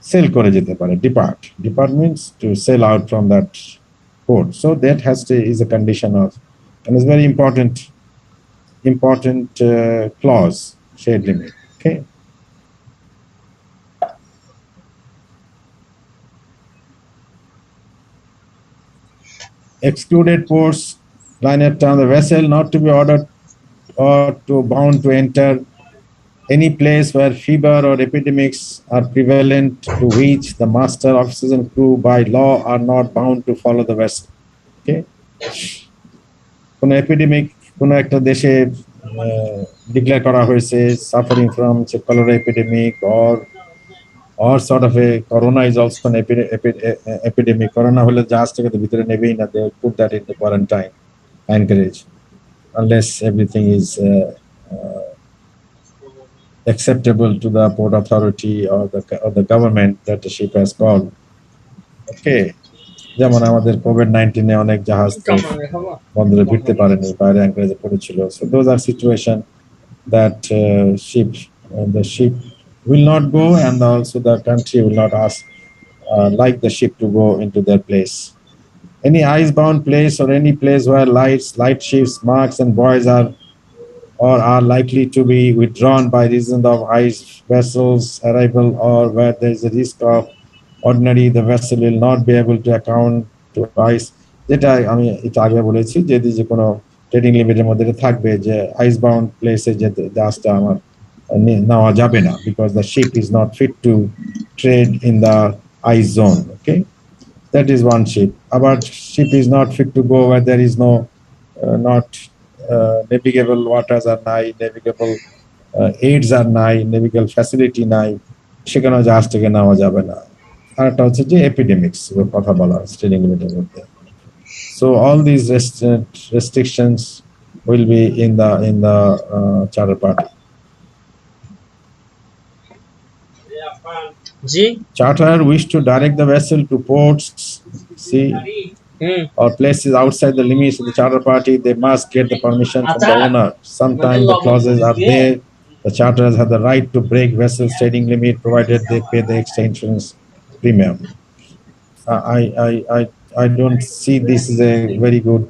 সেল করে যেতে পারে। Depart means to sail out from that port. So that has to is a condition of, and it's very important clause, shade limit. Okay. Excluded ports, liner term, the vessel not to be ordered or to bound to enter any place where fever or epidemics are prevalent, to which the master, officers and crew by law are not bound to follow the vessel. Okay. কোন epidemic কোন একটা দেশে declare করা হয়েছে suffering from cholera epidemic or sort of a corona is also an epidemic. Corona হলে জাহাজটাকে তো ভিতরে নেবেই না, they put that into quarantine, encourage, unless everything is acceptable to the port authority or the government that the ship has called. Okay. যেমন আমাদের COVID-19 এ অনেক জাহাজ বন্দরে ভিড়তে পারেনি, বাইরে অ্যাঙ্কারেজে পড়েছিল। So those are situation that the ship will not go, and also the country will not ask like the ship to go into their place. Any icebound place or any place where light ships, marks and buoys are likely to be withdrawn by reason of ice vessels arrival, or where there is a risk of ordinary the vessel will not be able to account to ice, যেটা আমি এটা আগে বলেছি যে কোনো trading লিমিটের মধ্যে থাকবে যে আইস বাউন্ড প্লেসে যে জাহাজটা আমার নেওয়া যাবে না, because the ship is not fit to trade in the ice zone. Okay, that is one ship. Abar ship is not fit to go where there is no not navigable waters are নাই, navigable aids are নাই, navigable facility নাই, সেখানে জাহাজটাকে নেওয়া যাবে না। আর একটা হচ্ছে যে এপিডেমিক্স কথা বলা ট্রেডিং লিমিটের মধ্যে। So all these restrictions will be in the charter party. G Charterer wish to direct the vessel to ports, sea, hmm or places outside the limits of the charter party. They must get the permission from the owner. Sometimes the clauses are there. The charterers have the right to break vessels trading limit provided they pay the extensions premium. I don't see this as a very good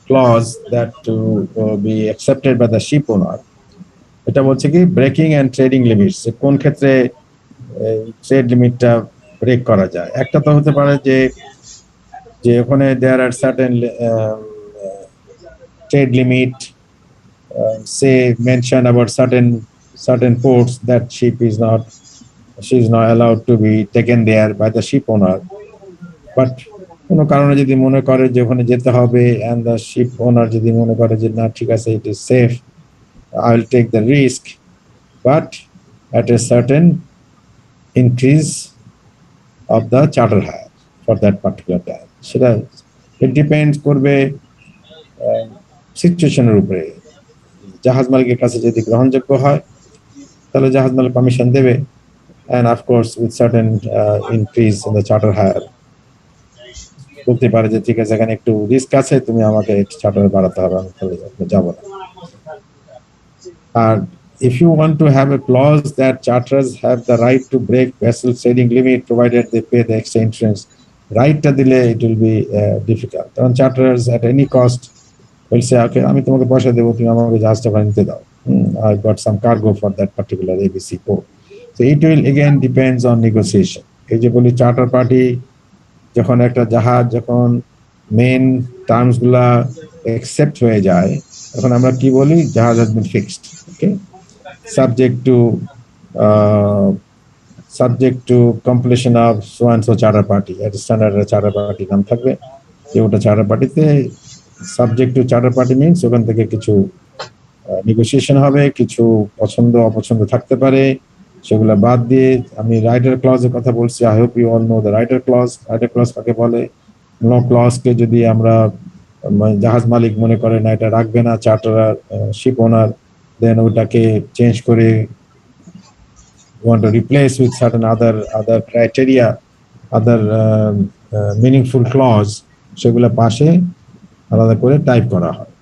clause that to be accepted by the ship owner. এটা বলছে কি breaking and trading limits, কোন ক্ষেত্রে trade লিমিটটা break করা যায়। একটা তো হতে পারে যে যে ওখানে there are certain trade limit say mention about certain ports that she is not allowed to be taken there by the ship owner, but কোনো কারণে যদি মনে করে যে ওখানে যেতে হবে and the ship owner যদি মনে করে যে না ঠিক আছে it is safe, I will take the risk, but at a certain increase of the charter hire for that particular time. সেটা it depends করবে সিচুয়েশনের উপরে। জাহাজ মালিকের কাছে যদি গ্রহণযোগ্য হয় তাহলে জাহাজ মালিক পারমিশন দেবে, and of course with certain increase in the charter hire বলতে পারে যে ঠিক আছে এখানে একটু রিস্ক আছে, তুমি আমাকে চার্টার বাড়াতে হবে, আমি তাহলে যাব না। আর if you want to have a clause that charterers have the right to break vessel trading limit provided they pay the extra insurance, রাইটটা দিলে it will be difficult, কারণ charterers at any cost will say okay আমি তোমাকে পয়সা দেবো, তুমি আমাকে জাহাজটা ওখানে নিতে দাও, I got some cargo for that particular ABC port. So it will again depends on negotiation. এই যে বলি চার্টার পার্টি যখন একটা জাহাজ যখন মেইন টার্মস গুলা অ্যাকসেপ্ট হয়ে যায় তখন আমরা কি বলি জাহাজ has been fixed, okay, subject to completion of so and so charter party, at standard charter party নাম থাকবে যে ওটা চার্টার পার্টিতে subject to charter party means ওখান থেকে কিছু নেগোসিয়েশন হবে, কিছু পছন্দ অপছন্দ থাকতে পারে, সেগুলো বাদ দিয়ে আমি রাইটার ক্লজের কথা বলছি। I hope you all know the rider clause. Rider clause কাকে বলে? নো ক্লজকে যদি আমরা জাহাজ মালিক মনে করে না এটা রাখবে না চার্টার শিপ ওনার, দেন ওটাকে চেঞ্জ করে want to replace with certain other criteria, other meaningful clause, সেগুলো পাশে আলাদা করে টাইপ করা হয়,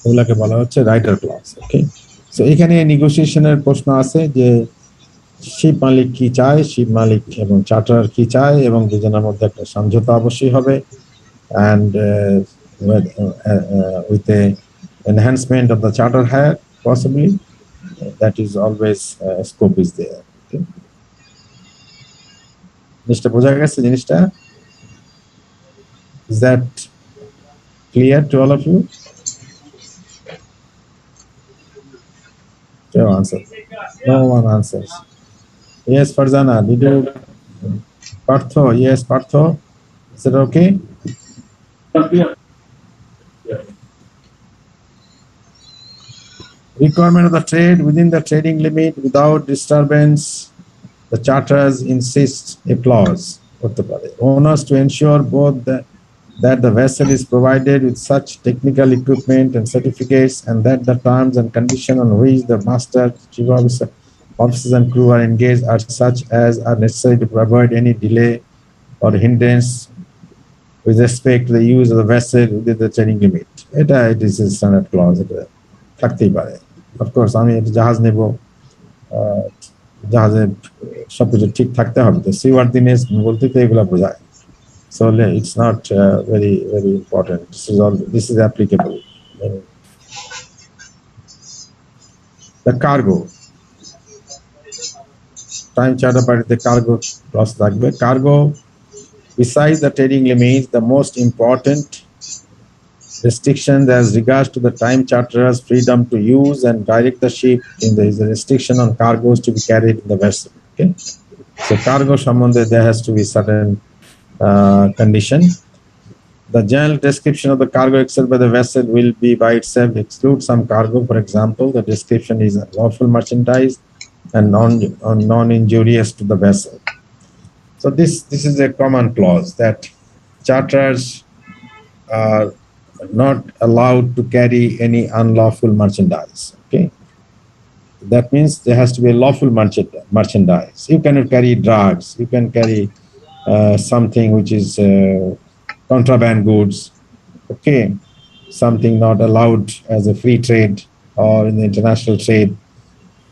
ওগুলাকে বলা হচ্ছে রাইটার ক্লজ। ওকে, সো এখানে নেগোসিয়েশনের প্রশ্ন আছে যে শিপ মালিক কি চায়, শিপ মালিক এবং চার্টার কি চায়, এবং দুজনের মধ্যে একটা সমঝোতা অবশ্যই হবে, and with the enhancement of the charter hire possibly, that is always scope is there. Okay, জিনিসটা বোঝা গেছে? জিনিসটা is that clear to all of you? No answer. No one answers. Yes, Farzana, did you? Partho, yes, Partho. Is it okay? Requirement of the trade within the trading limit without disturbance. The charters insist a clause. Owners to ensure both that the vessel is provided with such technical equipment and certificates, and that the terms and conditions on which the master, chief officers and crew are engaged are such as are necessary to avoid any delay or hindrance with respect to the use of the vessel within the trading limit. It is a standard clause. থাকতেই পারে। Of course আমি একটা জাহাজ নেব, জাহাজে সবকিছু ঠিক থাকতে হবে, তো সিওয়ার্দিনেস বলতে তো এগুলো বোঝায়। So it's not very important. This is applicable. The cargo. Time charter party the cargo clause থাকবে। Cargo, besides the trading limits, the most important restrictions as regards to the time charterer's freedom to use and direct the ship in the is a restriction on cargoes to be carried in the vessel. Okay, so cargo সম্বন্ধে there has to be certain condition. The general description of the cargo accepted by the vessel will be by itself exclude some cargo. For example, the description is lawful merchandise and non-injurious to the vessel. So this is a common clause that charterers are not allowed to carry any unlawful merchandise. Okay, That means there has to be a lawful merchandise. You cannot carry drugs. You can carry something which is contraband goods. Okay, something not allowed as a free trade or in the international trade,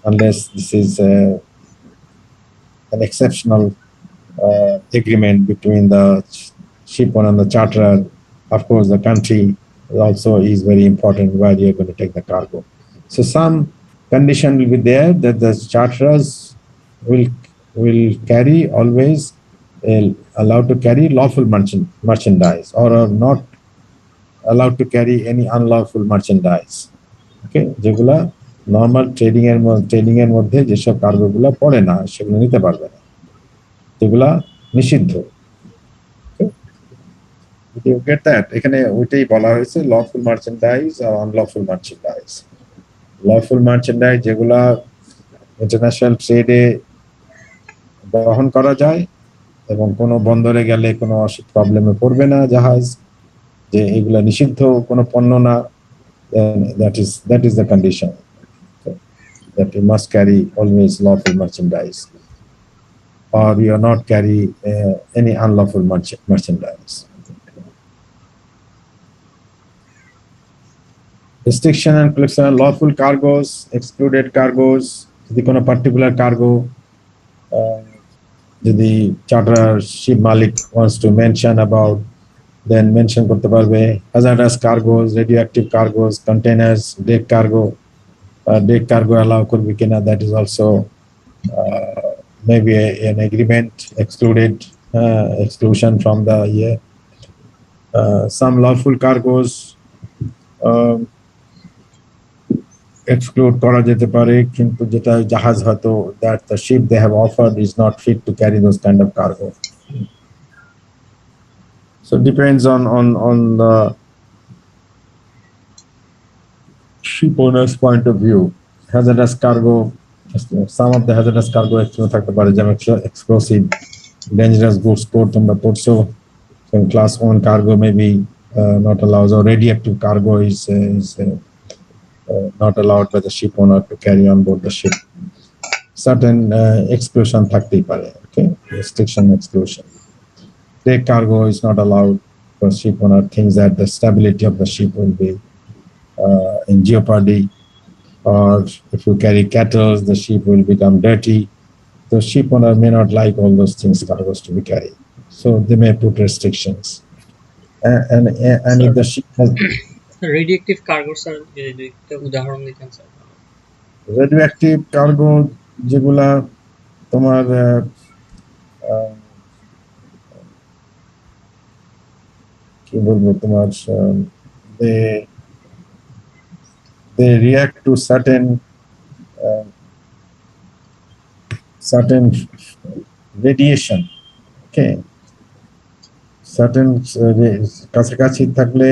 unless this is an exceptional agreement between the ship owner and the charterer. Of course, the country also is very important where you're going to take the cargo. So some condition will be there that the charterers will carry always allowed to carry lawful merchandise or are not allowed to carry any unlawful merchandise. Okay, যেগুলা normal trading এর মধ্যে যেসব কার্গোগুলো পড়ে না সেগুলো নিতে পারবে না, যেগুলা নিষিদ্ধ। You get that? এখানে ওইটাই বলা হয়েছে lawful merchandise or unlawful merchandise. Lawful merchandise যেগুলা ইন্টারন্যাশনাল ট্রেডে বহন করা যায় এবং কোনো বন্দরে গেলে কোনো প্রবলেমে পড়বে না জাহাজ, যে এগুলা নিষিদ্ধ কোনো পণ্য না, that is the condition, okay, that you must carry always lawful merchandise or you are not carry any unlawful merchandise. Restriction and collection of lawful cargoes, excluded cargoes, যদি কোনো পার্টিকুলার কার্গো যদি চার্টার শিপ মালিক wants to mention about, then mention করতে পারবে। hazardous cargoes, radioactive cargoes, containers, deck cargo allow করবে কিনা, that is also maybe an agreement exclusion from the year. Some lawful cargoes exclude করা যেতে পারে, কিন্তু যেটা জাহাজ হয়তো that the ship they have offered is not fit to carry those kind of cargo. So it depends on the ship owner's point of view. Hazardous cargo, some of the hazardous cargo থাকতে পারে, যেমন explosive, dangerous goods port তোমরা পড়ছো, class 1 cargo may be not allowed, or radioactive cargo is not allowed by the ship owner to carry on board the ship. Certain exclusion থাকতেই পারে, okay, restriction, exclusion. Deck cargo is not allowed for ship owner, thinks that the stability of the ship will be in jeopardy, or if you carry cattle, the ship will become dirty. The ship owner may not like all those things, cargoes to be carried, so they may put restrictions. And if the ship has radioactive cargo sir যদি একটা উদাহরণ দিতেন sir. Radioactive cargo যেগুলা তোমার কি বলবো, তোমার they react to certain radiation, okay, certain কাছাকাছি থাকলে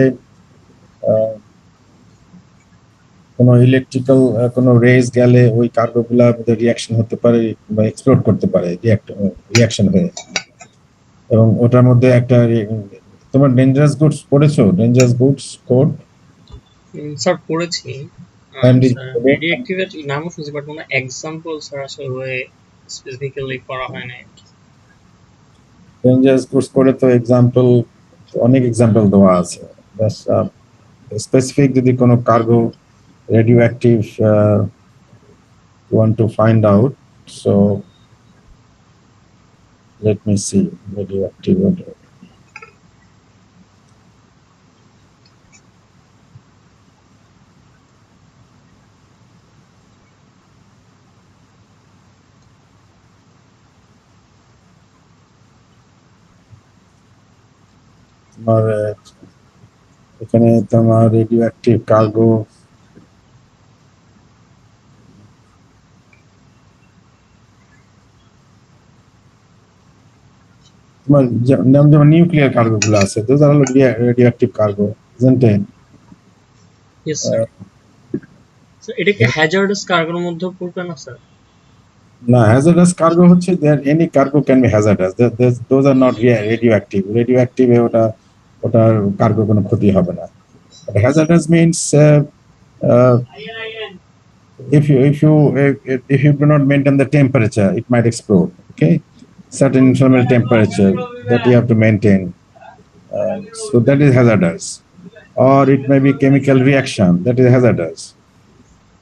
কোনো ইলেকট্রিক্যাল কোনো রেজ গেলে ওই কার্গোগুলা রিয়াকশন হতে পারে বা এক্সপ্লোড করতে পারে রিয়াকশন হয়ে, এবং ওটার মধ্যে একটা তোমার ডেঞ্জারাস গুডস পড়েছো, ডেঞ্জারাস গুডস কোড স্যার পড়েছি, রেডিয়েক্টিভের নামও শুনছি বাট কোনো এক্সাম্পল স্যার আসলে স্পেসিফিক্যালি করা হয় না। ডেঞ্জারাস গুডস করে তো এক্সাম্পল অনেক এক্সাম্পল দেওয়া আছে, specific যদি কোনো cargo radioactive want to find out, so let me see radioactive তোমার এখানে তোমার রেডিওঅ্যাক্টিভ কার্গো তোমার যেমন নিউক্লিয়ার কার্গো গুলো আছে, those are all radioactive cargo, isn't it? Yes sir. So এটা কি হ্যাজার্ডাস কার্গোর মধ্যে পড়বে না স্যার? না, hazardous cargo হচ্ছে there any cargo can be hazardous, those are not radioactive. Radioactive ওটার কার্গো কোনো ক্ষতি হবে না, but hazardous means if you do not maintain the temperature, it might explode. Okay, certain internal temperature that you have to maintain. So that is hazardous, or it may be chemical reaction that is hazardous.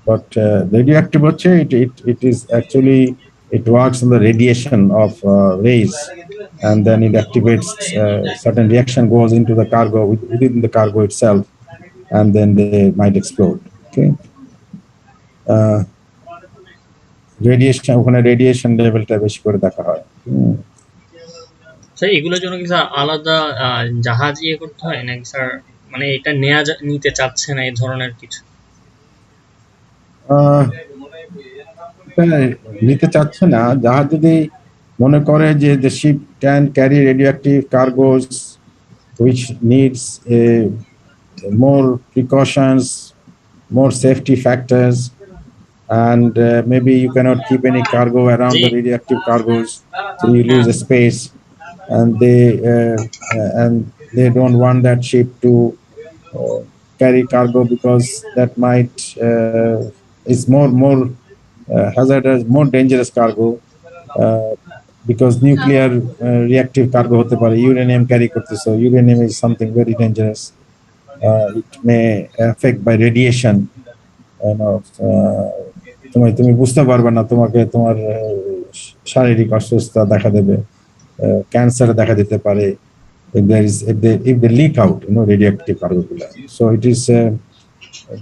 But radioactive হচ্ছে it is actually it works on the radiation of rays, and then it activates certain reaction goes into the cargo within the cargo itself, and then they might explode. Okay, radiation ওখানে radiation লেভেলটা বেশি করে দেখা হয়। Sir এগুলোর জন্য কি sir আলাদা জাহাজ ইয়ে করতে হয় নাকি স্যার, মানে এটা নিতে চাচ্ছে না এই ধরনের কিছু? এটা নিতে চাচ্ছে না, জাহাজ যদি মনে করে যে the ship can carry radioactive cargoes which needs more precautions, more safety factors, and maybe you cannot keep any cargo around the radioactive cargoes, so you lose a space, and they don't want that ship to carry cargo because that might is more hazardous, more dangerous cargo, because nuclear reactive cargo hote pare, uranium carry korteছো, uranium is something very dangerous. It may affect by radiation, you know, তুমি বুঝতে পারবে না, তোমাকে তোমার শারীরিক অসুস্থতা দেখা দেবে, ক্যান্সার দেখা দিতে পারে if they leak out, you know, radioactive cargo গুলা. So it is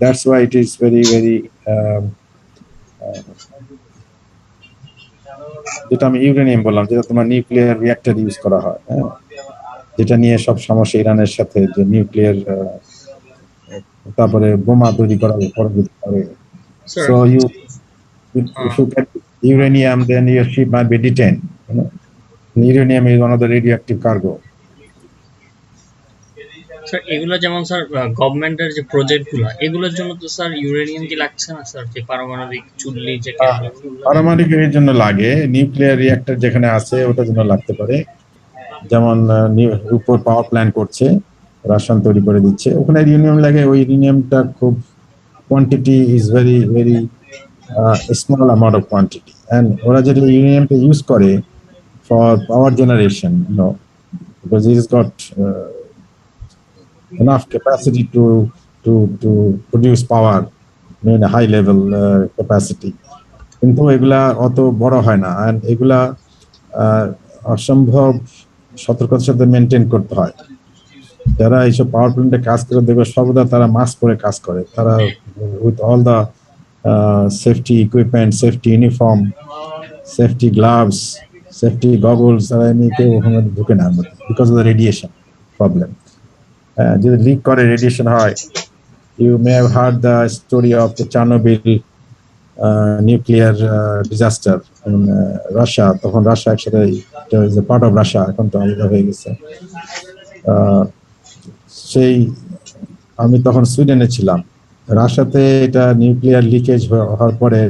that's why it is very যেটা আমি ইউরেনিয়াম বললাম, যেটা তোমার নিউক্লিয়ার রিঅ্যাক্টর ইউজ করা হয়, হ্যাঁ, যেটা নিয়ে সব সমস্যা ইরানের সাথে, যে নিউক্লিয়ার তারপরে বোমা তৈরি করার উপর দিতে পারে। So if you get uranium, then your ship might be detained, you know? Uranium is one of the radioactive cargo. Sir এগুলো যেমন স্যার গভর্নমেন্টের যে প্রজেক্টগুলো, এগুলোর জন্য তো স্যার ইউরেনিয়াম কি লাগছে না স্যার, যে পারমাণবিক চুল্লি যে পারমাণবিক এর জন্য লাগে, নিউক্লিয়ার রিঅ্যাক্টর যেখানে আছে ওটার জন্য লাগতে পারে। যেমন উপর পাওয়ার প্ল্যান্ট করছে, রাসায়ন তৈরি করে দিচ্ছে, ওখানে ইউরেনিয়াম লাগে। ওই ইউরেনিয়ামটা খুব quantity is very small amount of quantity, and ওরা যেটা ইউরেনিয়ামটা ইউজ করে for power generation, no, because it is got enough capacity to produce power in a high level capacity, কিন্তু এগুলা অত বড় হয় না, and এগুলা অসম্ভব সতর্কতার সাথে মেনটেন করতে হয়। যারা এইসব পাওয়ার প্ল্যান্টে কাজ করে দেখবে সর্বদা তারা মাস্ক পরে কাজ করে, তারা with all the safety equipment, safety uniform, safety gloves, safety goggles, তারা এমনিতে ওখানে ঢুকে না, because of the radiation problem. যদি লিক করে রেডিয়েশন হয়, you may have heard the story of the Chernobyl nuclear disaster in Russia. তখন Russia একসাথে, it was a part of Russia, এখন তো আলাদা হয়ে গেছে। সেই আমি তখন সুইডেনে ছিলাম, রাশিয়াতে এটা নিউক্লিয়ার লিকেজ হওয়ার পরে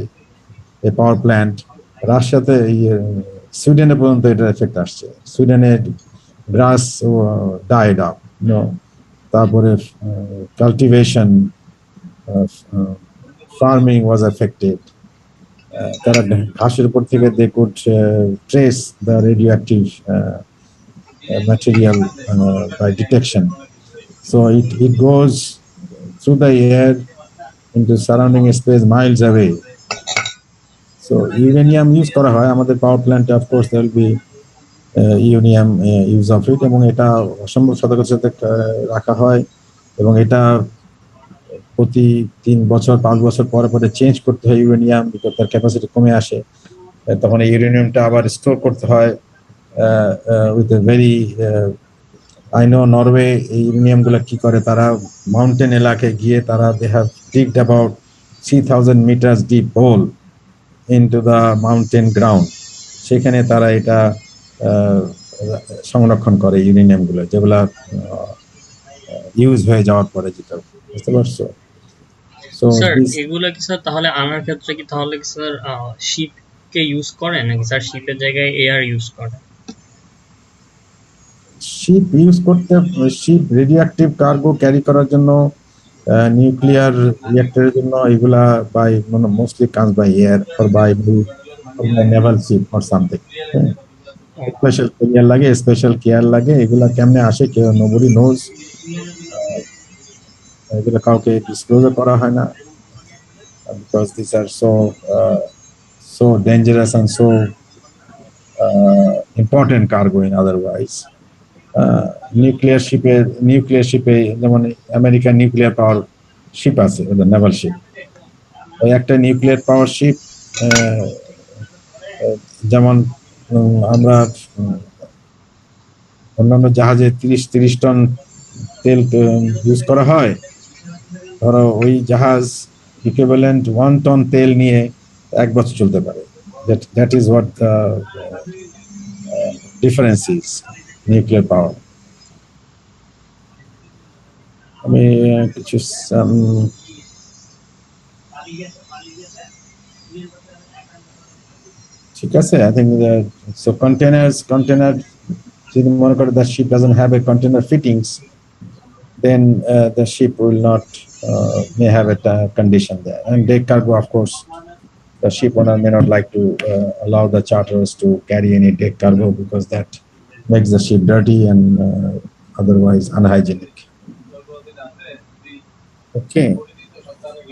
এই পাওয়ার প্ল্যান্ট, রাশিয়াতে সুইডেনে পর্যন্ত এটার এফেক্ট আসছে। সুইডেনে গ্রাস ডাইড আপ, তারপরে কাল্টিভেশন, ফার্মিং ওয়াজ এফেক্টেড। তারা ঘাসের উপর থেকে they could trace the radioactive material by detection. So it goes through the air into surrounding space miles away. So uranium use করা হয় আমাদের পাওয়ার প্ল্যান্টে, of course there will be uranium use of it, এবং এটা অসম্ভব সতর্কতার সাথে রাখা হয়, এবং এটা প্রতি 3 বছর 5 বছর পরে পরে চেঞ্জ করতে হয় ইউরেনিয়াম, বিকজ তার ক্যাপাসিটি কমে আসে। তখন এই ইউরেনিয়ামটা আবার স্টোর করতে হয় with a very, I know Norway এই ইউরেনিয়ামগুলো কি করে, তারা মাউন্টেন এলাকায় গিয়ে তারা they have digged about 3000 metres deep hole into the mountain ground, সেখানে তারা এটা সংরক্ষণ করে ইউরেনিয়াম গুলো, যেগুলা ইউজ হয়ে যাওয়ার পরে, যেটা বুঝতে পারছো। সো স্যার এগুলো কি স্যার তাহলে আনার ক্ষেত্রে কি তাহলে কি স্যার শিপকে ইউজ করে নাকি স্যার শিপের জায়গায় এয়ার ইউজ করে? শিপ ইউজ করতে, শিপ রেডিওঅ্যাক্টিভ কার্গো ক্যারি করার জন্য নিউক্লিয়ার রিঅ্যাক্টরের জন্য এগুলা বাই মোস্টলি কাজ by air or by naval ship or something. Special care লাগে, স্পেশাল কেয়ার লাগে, এগুলা কেমনে আসে কেউ নোবডি নোজ, এগুলো কাউকে ডিসক্লোজ করা হয় না, because this are so dangerous and so important cargo in otherwise. Nuclear শিপে যেমন আমেরিকান নিউক্লিয়ার পাওয়ার শিপ আছে, নেভাল শিপ। ওই একটা নিউক্লিয়ার পাওয়ার শিপ যেমন আমরা অন্যান্য জাহাজে 30 টন তেল ইউজ করা হয়, ধরো ওই জাহাজ ইকুইভ্যালেন্ট 1 টন তেল নিয়ে 1 বছর চলতে পারে। That is what the difference is nuclear power. আমি কিছু ঠিক আছে, আই থিঙ্ক সো কন্টেনার যদি মনে করে the ship doesn't have a container fittings, then the ship will not may have a condition there. And deck cargo, of course, the ship owner may not like to allow the charterers to carry any deck cargo because that makes the ship dirty and otherwise unhygienic. Okay.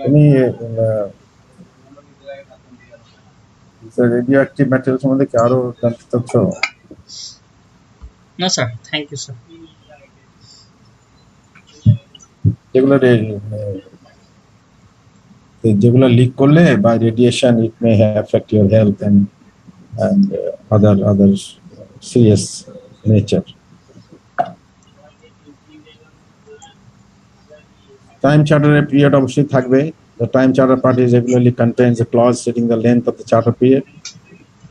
Any radioactive materials সম্বন্ধে কি আরো জানতে চাচ্ছ? না sir, thank you sir. যেগুলো leak করলে by radiation it may affect your health and other serious nature. Time charter period অবশ্যই থাকবে। The time charter party regularly contains a clause stating the length of the charter period.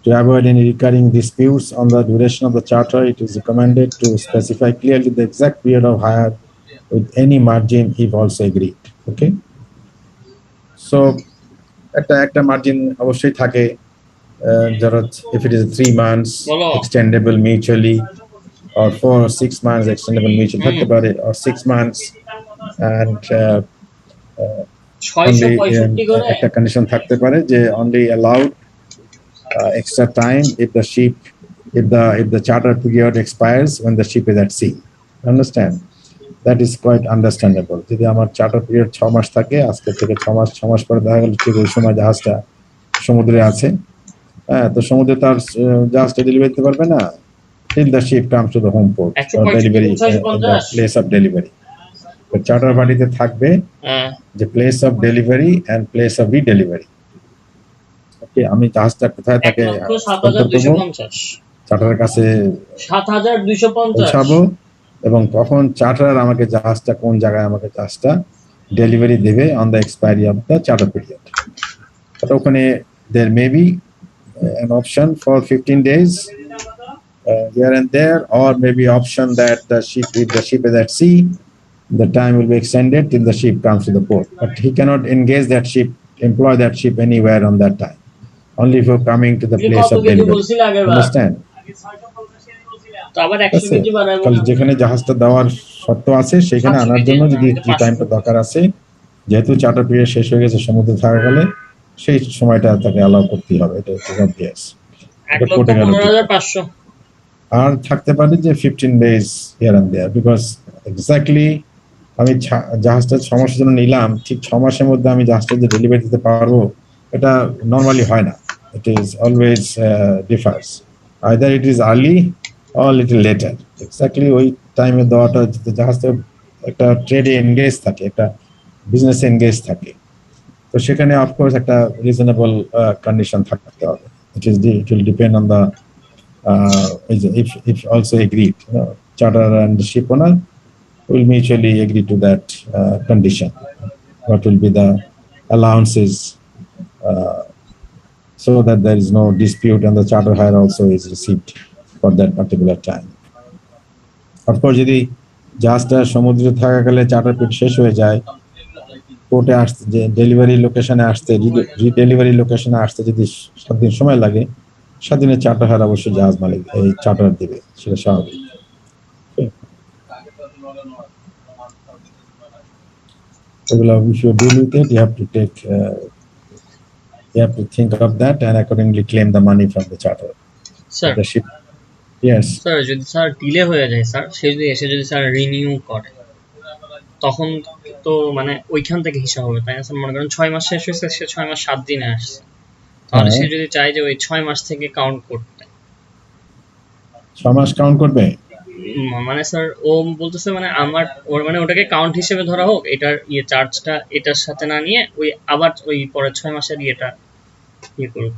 To avoid any recurring disputes on the duration of the charter, it is recommended to specify clearly the exact period of hire with any margin if also agreed. Okay, so একটা margin অবশ্যই থাকে, ধরো if it is 3 months extendable mutually or 4 or 6 months extendable mutually থাকতে পারে, or 6 months and একটা condition থাকতে পারে যে only allowed extra time if the charter period expires when the ship is at sea. Understand? That is quite understandable. যদি আমার charter period 6 মাস থাকে, আজকে থেকে 6 মাস পরে দেখা গেল ঠিক ওই সময় জাহাজটা সমুদ্রে আছে, তো সমুদ্রে তার জাহাজটা ডেলিভারি দিতে পারবে না till the ship comes to the home port or delivery the place of delivery. তো চার্টার পার্টিতে থাকবে যে place of delivery and place of redelivery. Okay, আমি জাহাজটা কোথায় থাকে চার্টারের কাছে 7250 এবং তখন চার্টার আমাকে জাহাজটা কোন জায়গায় আমাকে জাহাজটা ডেলিভারি দেবে on the expiry of the charter period. তো ওখানে there may be an option for 15 days here and there, or maybe option that if the ship is at sea, the time will be extended till the ship comes to the port, but he cannot engage that ship, employ that ship anywhere on that time, only for coming to the place of delivery. Understand? যেখানে জাহাজটা দেওয়ার শর্ত আছে সেখানে আনার জন্য যদি যে টাইমটা দরকার আছে, যেহেতু চার্টার পিরিয়ড শেষ হয়ে গেছে সমুদ্রে থাকা গেলে সেই সময়টা তাকে অ্যালাউ করতে হবে। এটা হচ্ছে অবভিয়াস। আর থাকতে পারে যে 15 days here and there, because exactly আমি জাহাজটা 6 মাসের জন্য নিলাম, ঠিক 6 মাসের মধ্যে আমি জাহাজটা যে ডেলিভারি দিতে পারবো এটা নরমালি হয় না। It is always differs. Either it is early or little later. Exactly ওই টাইমে দেওয়াটা জাহাজটা একটা ট্রেডে এনগেজ থাকে, একটা বিজনেসে এনগেজ থাকে, তো সেখানে অফকোর্স একটা রিজনেবল কন্ডিশন থাকতে হবে। It will depend on the if also agreed, charter and the ship owner will mutually agree to that condition. What will be the allowances so that there is no dispute and the charter hire also is received for that particular time. Of course, যদি জাহাজটা সমুদ্রে থাকাকালে charter period শেষ হয়ে যায়, পোর্টে আসতে যে delivery লোকেশনে আসতে রিডেলিভারি লোকেশনে আসতে যদি 7 দিন সময় লাগে, 7 দিনের চার্টার হার অবশ্যই জাহাজ মালিক এই চার্টার দিবে, সেটা স্বাভাবিক। এগুলো if you deal with it, you have to think of that and accordingly claim the money from the charter. Sir The ship. Yes. Sir যদি স্যার ডিলে হয়ে যায় স্যার, সে যদি এসে যদি স্যার রিনিউ করে, তখন তো মানে ওইখান থেকে হিসাব হবে তাই না স্যার? মনে করেন 6 মাস শেষ হয়েছে, সে 6 মাস 7 দিনে আসছে, তাহলে সে যদি চায় যে ওই 6 মাস থেকে কাউন্ট করতে, 6 মাস কাউন্ট করবে? মানে স্যার ও বলতেছে মানে আমার ওর মানে ওটাকে কাউন্ট হিসেবে ধরা হোক, এটার চার্জটা এটার সাথে না নিয়ে ওই আবার ওই পরের 6 মাসের ইয়েটা করুক।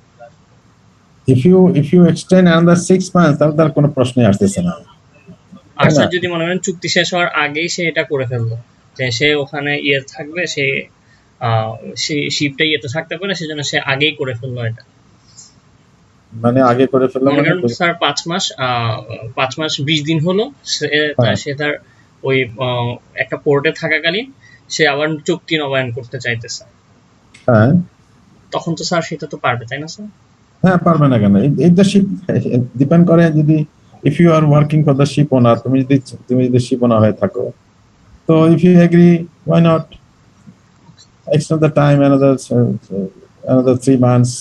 If you extend another 6 months, তাহলে তার কোনো প্রশ্নই আসতেছে না। আর স্যার যদি মনে করেন চুক্তি শেষ হওয়ার আগেই সে এটা করে ফেললো, যে সে ওখানে থাকবে, সে শিপটা থাকতে পারে, সেজন্য সে আগেই করে ফেললো এটা, মানে আগে করে ফেললাম মনে করেন স্যার 5 মাস 20 দিন হলো সে তার ওই একটা পোর্টে থাকাকালীন সে আবার চুক্তি নবায়ন করতে চাইতেছে, হ্যাঁ তখন তো স্যার সেটা তো পারবে তাই না স্যার? হ্যাঁ, পারবে না কেন? if the ship depend করে যদি if you are working for the ship owner, তুমি যদি ship owner হয়ে থাকো, তো if you agree, why not extend the time another 3 months,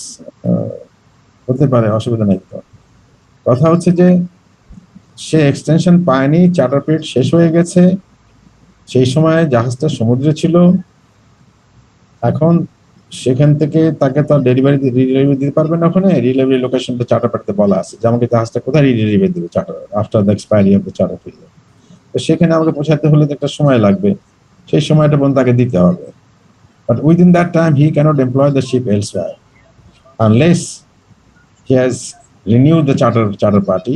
হতে পারে, অসুবিধা নেই। তো কথা হচ্ছে যে সে এক্সটেনশন পায়নি, চার্টার পিরিয়ড শেষ হয়ে গেছে, সেই সময় জাহাজটা সমুদ্রে ছিল, এখন সেখান থেকে তাকে তো ডেলিভারি দিতে পারবে না, ওখানে রিডেলিভারি লোকেশনটা চার্টার পার্টিতে বলা আছে যে আমাকে জাহাজটা কোথায় রিডেলিভারি দেবে charter after the expiry of the charter period. তো সেখানে আমাকে পৌঁছাতে হলে তো একটা সময় লাগবে, সেই সময়টা পর্যন্ত তাকে দিতে হবে। But within that time he can't employ the ship elsewhere unless he has renewed the charter party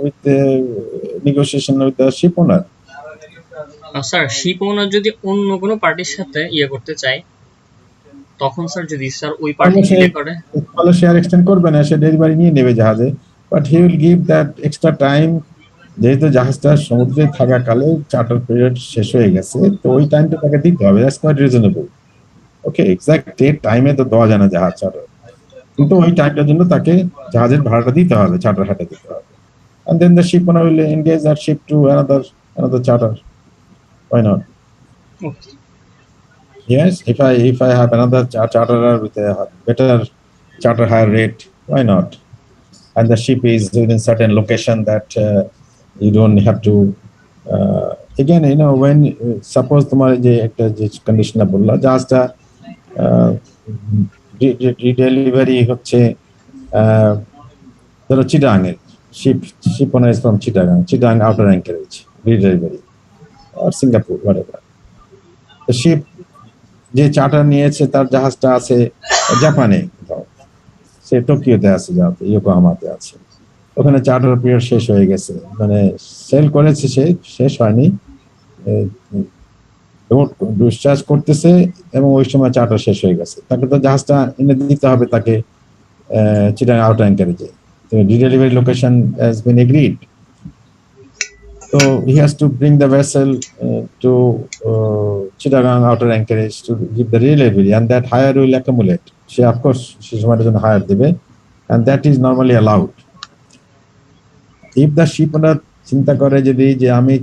with the negotiation with the ship owner. Sir ship owner যদি অন্য কোনো পার্টির সাথে করতে চায়, তখন স্যার যদি স্যার ওই পার্টি ডিলে করে, তাহলে সে আর এক্সটেন্ড করবে না, সে ডেলিভারি নিয়ে নেবে জাহাজে, but he will give that extra time, যেহেতু জাহাজটা সমুদ্রে থাকাকালে চার্টার পিরিয়ড শেষ হয়ে গেছে, তো ওই টাইমটা তাকে দিতে হবে। That's quite reasonable. Okay, exact date টাইমে তো দেওয়া যায় না জাহাজ চার্টার, কিন্তু ওই টাইমটার জন্য তাকে জাহাজের ভাড়াটা দিতে হবে, চার্টার হাটে দিতে হবে। And then the ship owner will engage that ship to another charter. Why not? Okay. Yes, if I have another charterer with a better charter hire rate, why not? And the ship is within certain location that you don't have to. Again, when suppose তোমার যে একটা যে কন্ডিশনটা বললা, জাহাজটা delivery হচ্ছে ধরো চিটাগাংয়ের, ship owner is from Chittagong outer anchorage, redelivery, or Singapore, whatever. The ship যে চার্টার নিয়েছে তার জাহাজটা আছে জাপানে, সে টোকিওতে আছে, ইয়োকোহামাতে আছে, ওখানে চার্টার পিরিয়ড শেষ হয়ে গেছে, মানে সেল করেছে, সে শেষ হয়নি, ডিসচার্জ করতেছে, এবং ওই সময় চার্টার শেষ হয়ে গেছে, তাকে তো জাহাজটা এনে দিতে হবে তাকে চিটাগাং আউটার অ্যাঙ্কারেজে। The delivery location has been agreed, so he has to bring the vessel to Chittagong outer anchorage to give the delivery, and that hire will accumulate. She, of course, she's wanted to hire the way, and that is normally allowed. If the ship owner চিন্তা করে যে আমি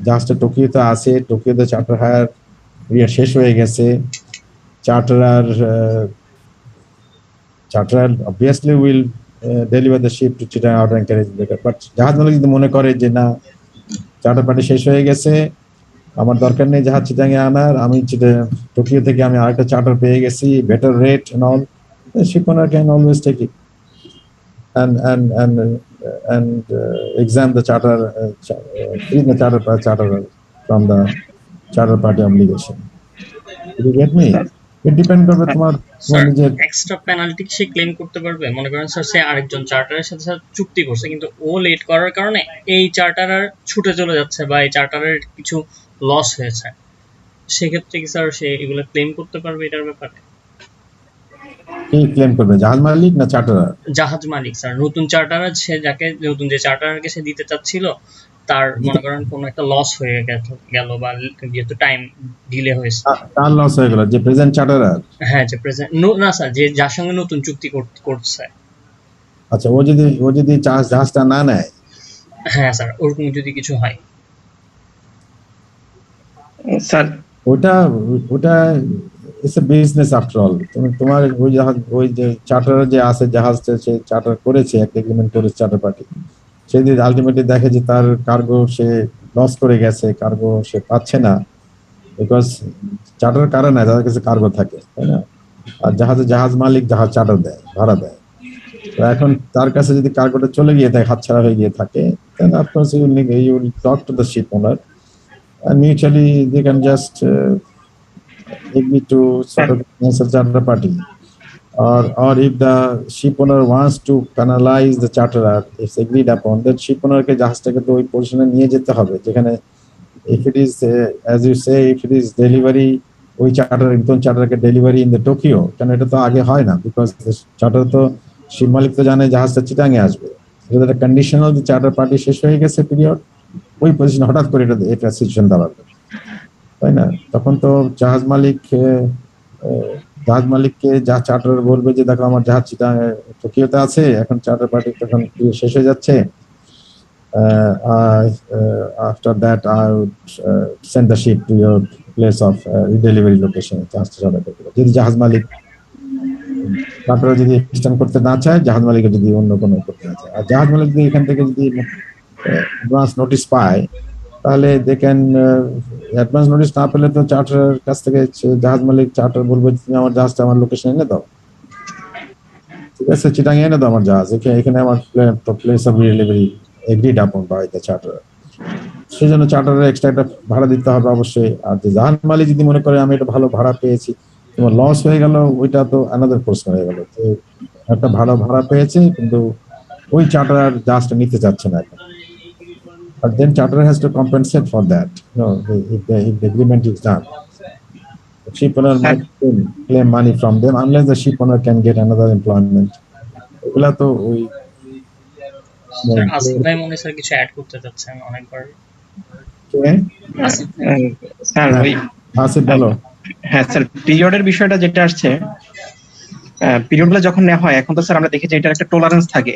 জাহাজটা টোকিওতে আছে, টোকিওতে charter higher শেষ হয়ে গেছে, charter obviously will deliver the ship to Chittagong outer anchorage later, but জাহাজ মালিক যদি মনে করে যে না, চার্টার পার্টি শেষ হয়ে গেছে, আমার দরকার নেই জাহাজ চিটাগাং আনার, আমি টোকিও থেকে আমি আরেকটা চার্টার পেয়ে গেছি, better rate and all, the ship owner can always take it and exempt the free the charter from the charter party obligation. Did you get me? It depends করবে তোমার নিজের এক্সট্রা পেনাল্টি সে claim করতে পারবে। মনে করেন sir সে আরেকজন চার্টারের সাথে চুক্তি করছে, কিন্তু ও লেট করার কারণে এই চার্টারার ছুটে চলে যাচ্ছে বা এই চার্টারের কিছু লস হয়েছে, সেক্ষেত্রে কি স্যার সে এগুলো ক্লেম করতে পারবে? এটার ব্যাপারে কি ক্লেম করবে, জাহাজ মালিক না চার্টারার? জাহাজ মালিক স্যার, নতুন চার্টারার, সে যাকে নতুন যে চার্টারারকে সে দিতে চাচ্ছিল, তার মনে করেন কোনো একটা লস হয়ে গেল বা যেহেতু টাইম ডিলে হয়েছে। তার লস হয়ে গেল যে প্রেজেন্ট চার্টারার? হ্যাঁ, যে প্রেজেন্ট না স্যার, যে যার সঙ্গে নতুন চুক্তি করছে। আচ্ছা, ও যদি জাহাজটা না নেয়? হ্যাঁ স্যার, ওরকম যদি কিছু হয় স্যার ওটা ওটা it's a business after all. তোমার ওই জাহাজ, ওই যে চার্টার যে আছে জাহাজটা, সে চার্টার করেছে, একটা এগ্রিমেন্ট করেছে চার্টার পার্টি, সে যদি আলটিমেটলি দেখে যে তার কার্গো সে লস করে গেছে, কার্গো সে পাচ্ছে না, বিকজ চার্টার কারণ নাই, তাদের কাছে কার্গো থাকে, তাই না? আর জাহাজ মালিক জাহাজ চার্টার দেয়, ভাড়া দেয়। তো এখন তার কাছে যদি কার্গোটা চলে গিয়ে থাকে, হাতছাড়া হয়ে গিয়ে থাকে, then of course you will talk to the ship owner and mutually they can just agree to sort of cancel charter party. Or if the ship owner wants to penalize the charterer, it's agreed upon that ship owner কে জাহাজটাকে তো ওই পজিশনে নিয়ে যেতে হবে যেখানে, if it is as you say, if it is delivery, ওই charter নতুন চার্টারকে delivery in the Tokyo, কারণ এটা তো আগে হয় না, বিকজ চার্টার তো শিপ মালিক তো জানে জাহাজটা চিটাঙে আসবে, এটা একটা কন্ডিশনাল, যে চার্টার পার্টি শেষ হয়ে গেছে পিরিয়ড, ওই পজিশনে হঠাৎ করে এটা সিচুয়েশন দাঁড়াবে, তাই না? তখন তো জাহাজ মালিককে যা চার্টার বলবে যে দেখো আমার জাহাজ চিটাঙে টোকিওতে আছে, এখন চার্টার পার্টি তখন শেষ হয়ে যাচ্ছে, after that I would send the ship to your place of delivery location. যদি জাহাজ মালিক চার্টার যদি এক্সটেন্ড করতে না চায়, জাহাজ মালিকের যদি অন্য কোনো করতে না চায়, আর জাহাজ মালিক যদি এখান থেকে যদি অ্যাডভান্স নোটিশ পায়, তাহলে দে ক্যান, অ্যাডভান্স নোটিশ না পেলে তো চার্টারের কাছ থেকে জাহাজ মালিক চার্টার বলবে তুমি আমার জাহাজটা আমার লোকেশনে এনে দাও, ঠিক আছে, চিটাঙে এনে দাও আমার জাহাজ, এখানে আমার প্লেস অফ ডেলিভারি এগ্রিড আপন বাই দ্য চার্টার। সেই জন্য চার্টারের এক্সট্রা একটা ভাড়া দিতে হবে অবশ্যই। আর যে জাহাজ মালিক যদি মনে করে আমি এটা ভালো ভাড়া পেয়েছি, তোমার লস হয়ে গেল, ওইটা তো আনাদার প্রশ্ন হয়ে গেল, তো একটা ভাড়া পেয়েছে কিন্তু ওই চার্টার জাহাজটা নিতে চাচ্ছে না এখন, but then charter has to compensate for that, if the agreement is done. The ship owner might claim money from them unless the ship owner can get another employment. এগুলা তো ওই স্যার আসিফ ভাই মনে হয় স্যার কিছু add করতে চাচ্ছেন অনেকবার। স্যার ওই আসিফ বলো। হ্যাঁ স্যার, পিরিয়ডের বিষয়টা যেটা আসছে, পিরিয়ডগুলো যখন নেওয়া হয়, এখন তো স্যার আমরা দেখি যে এটার একটা টলারেন্স থাকে।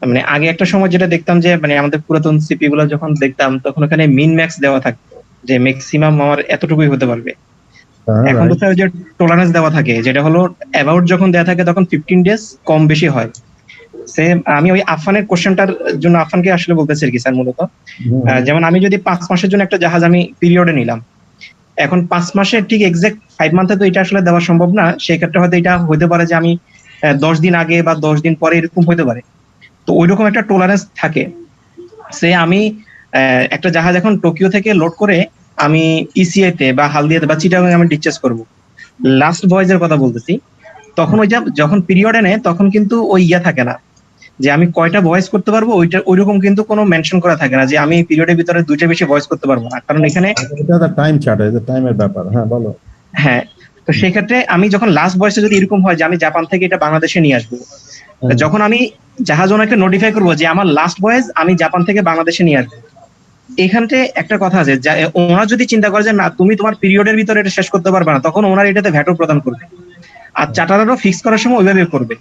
মানে আগে একটা সময় যেটা দেখতাম যে মানে আমাদের পুরাতন সিপি গুলো যখন দেখতাম, তখন ওখানে মিন ম্যাক্স দেওয়া থাকতো যে ম্যাক্সিমাম আমার এতটুকুই হতে পারবে। এখন তো স্যার যে টলারেন্স দেওয়া থাকে, যেটা হলো অ্যাবাউট যখন দেওয়া থাকে তখন 15 ডেজ কম বেশি হয়। সেম আমি ওই আফানের কোশ্চেনটার জন্য আফানকে আসলে বলতেছি আর কি স্যার, মূলত যেমন আমি যদি 5 মাসের জন্য একটা জাহাজ আমি পিরিয়ডে নিলাম, এখন 5 মাসের ঠিক এক্সাক্ট 5 মান্থে তো এটা আসলে দেওয়া সম্ভব না, সেই ক্ষেত্রে হয়তো এটা হতে পারে যে আমি 10 দিন আগে বা 10 দিন পরে এরকম হতে পারে। তো ওইরকম একটা টলারেন্স থাকে। সে আমি একটা জাহাজ এখন টোকিও থেকে লোড করে আমি ইসিআই তে বা হালদিয়াতে বা চিটাগাং আমি ডিসচার্জ করব, লাস্ট ভয়েজের কথা বলতেছি, তখন ওই যখন পিরিয়ডে নেয় তখন কিন্তু ওই থাকে না যে আমি কয়টা ভয়েস করতে পারবো, ওইরকম কিন্তু কোনো মেনশন করা থাকে না যে আমি পিরিয়ডের ভিতরে 2টা বেশি ভয়েস করতে পারবো না, কারণ এখানে এটা টাইম চার্ট, এটা টাইমের ব্যাপার। হ্যাঁ বলো। হ্যাঁ, তো সেই ক্ষেত্রে আমি যখন লাস্ট ভয়েসে যদি এরকম হয় যে আমি জাপান থেকে এটা বাংলাদেশে নিয়ে আসবো, যখন আমি জাহাজ ওনাকে নোটিফাই করবো যে আমার লাস্ট ভয়েস আমি জাপান থেকে বাংলাদেশে নিয়ে আসবো, এখানতে একটা কথা আছে, ওনার যদি চিন্তা করে যে না তুমি তোমার পিরিয়ডের ভিতরে এটা শেষ করতে পারবে না, তখন ওনার এটাতে ভ্যাটও প্রদান করবে, আর চার্টারও ফিক্স করার সময় ওইভাবে করবে।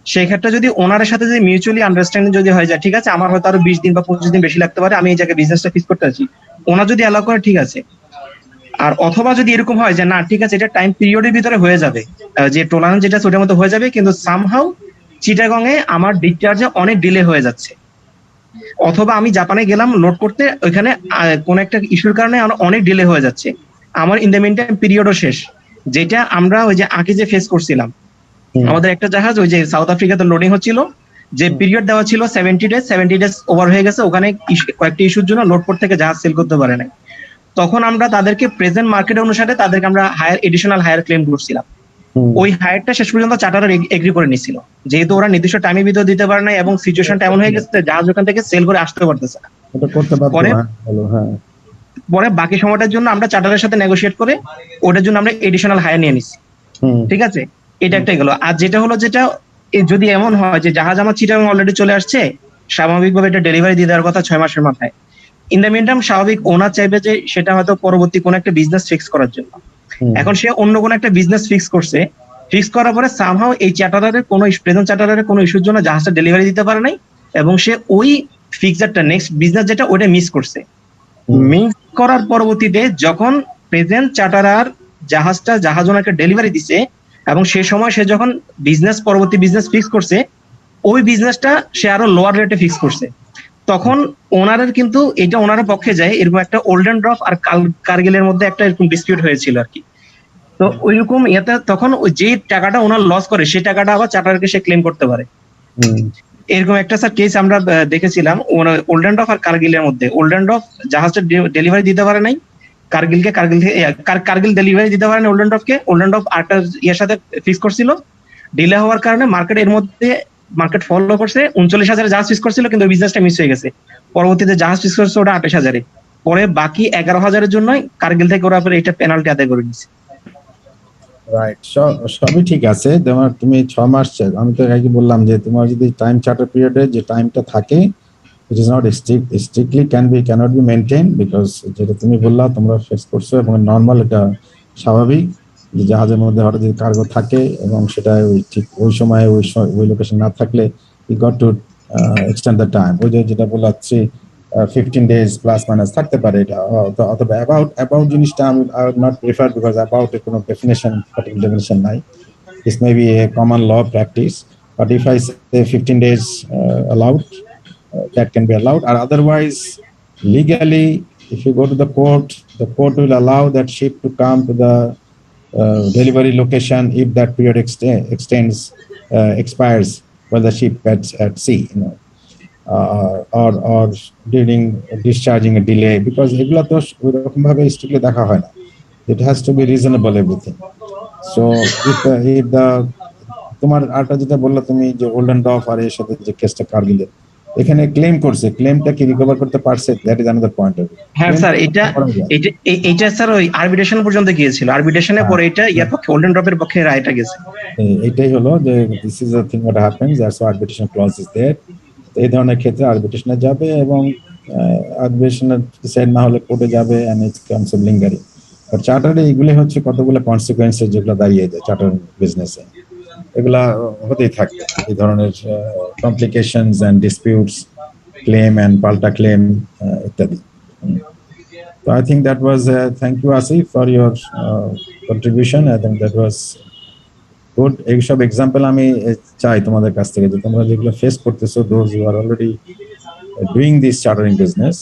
সেই ক্ষেত্রে যদি ওনারের সাথে যদি মিউচুয়ালি আন্ডারস্ট্যান্ডিং যদি হয়ে যায়, ঠিক আছে আমার হয়তো আরো 20 দিন বা 25 দিন বেশি লাগতে পারে, আমি এই জায়গায় বিজনেসটা ফিক্স করতে আছি, ওনার যদি অ্যালাউ করে ঠিক আছে। আর অথবা যদি এরকম হয় যে না ঠিক আছে এটা টাইম পিরিয়ডের ভিতরে হয়ে যাবে, যে টলারেন্স যেটা ওটার মধ্যে হয়ে যাবে, কিন্তু সামহাউ চিটাগং এ আমার ডিসচার্জে অনেক ডিলে হয়ে যাচ্ছে, অথবা আমি জাপানে গেলাম লোড করতে, ওইখানে কোন একটা ইস্যুর কারণে অনেক ডিলে হয়ে যাচ্ছে, আমার ইন দ্য মিন টাইম পিরিয়ডও শেষ, যেটা আমরা ওই যে আগে যে ফেস করছিলাম, আমাদের একটা জাহাজ ওই যে সাউথ আফ্রিকাতে লোডিং হচ্ছিল, যে পিরিয়ড দেওয়া ছিল 70 ডেজ ওভার হয়ে গেছে, ওখানে কয়েকটি ইস্যুর জন্য লোড পোর্ট থেকে জাহাজ সেল করতে পারে নাই, তখন আমরা তাদেরকে প্রেজেন্ট মার্কেট অনুসারে তাদেরকে আমরা এডিশনাল হায়ার ক্লেম করছিলাম, ওই হায়ারটা শেষ পর্যন্ত চার্টার এগ্রি করে নিছিল, যেহেতু ওরা নির্দিষ্ট টাইমের ভিতরে দিতে পারে না এবং সিচুয়েশনটা এমন হয়ে গেছে জাহাজ ওখান থেকে সেল করে আসতে পারতেছে না, পরে বাকি সময়টার জন্য আমরা চার্টারের সাথে নেগোশিয়েট করে ওটার জন্য আমরা এডিশনাল হায়ার নিয়ে নিছি। ঠিক আছে, এটা একটা গেল। আর যেটা হলো যেটা যদি এমন হয় যে জাহাজ আমার চিটাগাং অলরেডি চলে আসছে, স্বাভাবিকভাবে এটা ডেলিভারি দিয়ে দেওয়ার কথা 6 মাসের মাথায়, ইন দ্য মিন টাইম স্বাভাবিক ওনার চাইবে যে সেটা হয়তো পরবর্তী কোন একটা বিজনেস ফিক্স করার জন্য, এখন সে অন্য কোন একটা বিজনেস ফিক্স করছে, ফিক্স করার পরে সামহাউ এই চার্টারের কোনো প্রেজেন্ট চার্টারের কোনো ইস্যুর জন্য জাহাজটা ডেলিভারি দিতে পারে নাই, এবং সে ওই ফিক্সারটা নেক্সট বিজনেস যেটা ওটা মিস করছে, মিক্স করার পরবর্তীতে যখন প্রেজেন্ট চার্টারার জাহাজ ওনাকে ডেলিভারি দিছে এবং সে সময় সে যখন পরবর্তী বিজনেস ফিক্স করছে, ওই বিজনেসটা সে আরো লোয়ার রেটে ফিক্স করছে, তখন ওনারের কিন্তু এটা ওনারের পক্ষে যায়। এরকম একটা ওল্ডেন ড্রপ আর কার্গিলের মধ্যে একটা এরকম ডিসপিউট হয়েছিল আর কি। তো ওইরকম ইয়াতে তখন ওই যে টাকাটা ওনার লস করে সেই টাকাটা আবার চার্টারকে সে ক্লেম করতে পারে। এরকম একটা স্যার কেস আমরা দেখেছিলাম ওল্ডেন ড্রপ আর কার্গিলের মধ্যে। ওল্ডেন ড্রপ জাহাজটা ডেলিভারি দিতে পারে নাই কার্গিল ডেলিভারি দিতে পারে না ওল্ডেন ড্রপ আরেকটা ইয়ের সাথে ফিক্স করছিল। ডিলে হওয়ার কারণে মার্কেট ফলো করছে, 39,000 জাহাজ ফিক্স করছিল, কিন্তু বিজনেসটা মিস হয়ে গেছে। পরবর্তীতে জাহাজ ফিক্স করছে ওটা 28,000-এ। পরে বাকি 11,000-এর জন্য কার্গিল থেকে ওরা এটা পেনাল্টি আদায় করে দিচ্ছে। রাইট, সবই ঠিক আছে। তোমার তুমি 6 মাস, আমি তো আগে বললাম যে তোমার যদি টাইম চার্টার পিরিয়ডে যে টাইমটা থাকে, it is not strictly cannot be maintain, because যেটা তুমি বললা তোমরা ফেস করছো এবং নর্মাল, এটা স্বাভাবিক যে জাহাজের মধ্যে হঠাৎ যদি কার্গো থাকে এবং সেটা ওই সময়ে ওই লোকেশন না থাকলে you got to extend the time. ওই যে যেটা বলাচ্ছি 15 days প্লাস মাইনাস থাকতে পারে। এটা অথবা অ্যাবাউট জিনিসটা আমি নট প্রিফার, বিকজ অ্যাবাউট এর কোনো পার্টিকুলার ডেফিনেশন নাই। This may be a common law practice, but if I say 15 days allowed, that can be allowed. Or otherwise, legally, if you go to the court will allow that ship to come to the delivery location if that period expires while the ship at sea, or during discharging a delay, because এগুলা তো ওইরকম ভাবে strictly দেখা হয় না। It has to be reasonable everything. So if the তোমার আরটা যেটা বললা তুমি যে ওল্ডেন ডফ আর এর সাথে যে কেসটা কার্গিলের, এখানে ক্লেম করছে, ক্লেমটা কি রিকভার করতে পারছে? That is another point of view. হ্যাঁ স্যার, এটা স্যার ওই আরবিট্রেশন পর্যন্ত গিয়েছিল। আরবিট্রেশনের পরে এটা ইয়ার পক্ষে ওল্ডেন ড্রপের পক্ষে রায়টা গেছে। এটাই হলো যে this is the thing what happens, that's why arbitration clause is there. এই ধরনের ক্ষেত্রে আরবিট্রেশনে যাবে এবং আরবিট্রেশনের ডিসাইড না হলে কোর্টে যাবে, and it's comes of lingering. But চার্টারে এইগুলো হচ্ছে কতগুলো কনসিকুয়েন্সেস যেগুলো দাঁড়িয়ে যায় চার্টার বিজনেসে, এগুলা হতেই থাকে। এই ধরনের complications and disputes, claim and পাল্টা ক্লেম ইত্যাদি। So I think that was thank you Asif for your contribution. I think that was good. এইসব এক্সাম্পল আমি চাই তোমাদের কাছ থেকে, যে তোমরা যেগুলো ফেস করতেছো, those who are already doing this chartering business,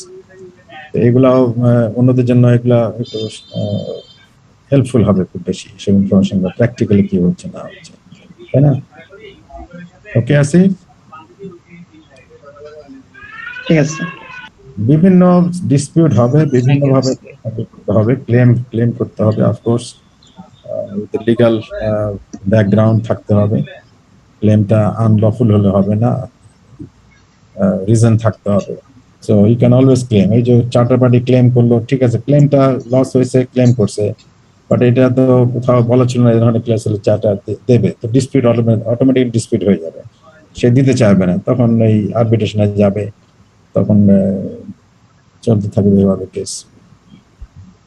এগুলো অন্যদের জন্য এগুলো একটু হেল্পফুল হবে খুব বেশি, সেই ইনফরমেশন বা প্র্যাকটিক্যালি কি হচ্ছে না হচ্ছে, তাই না? ওকে আসিফ, ঠিক আছে। বিভিন্ন ডিসপিউট হবে, বিভিন্ন ভাবে হবে, ক্লেম করতে হবে, অফকোর্স লিগ্যাল ব্যাকগ্রাউন্ড থাকতে হবে, ক্লেমটা আনলফুল হলে হবে না, রিজন থাকতে হবে। So you can always claim. এই যে চার্টার পার্টি ক্লেম করলো, ঠিক আছে, ক্লেমটা লস হয়েছে, ক্লেম করছে, বাট এটা তো কোথাও বলা ছিল না এই ধরনের ক্লেস হলে চার্টার দেবে, তো ডিসপিউট অটোমেটিক ডিসপিউট হয়ে যাবে, সে দিতে চাইবে না, তখন এই আরবিট্রেশনে যাবে, তখন চলতে থাকবে এভাবে কেস।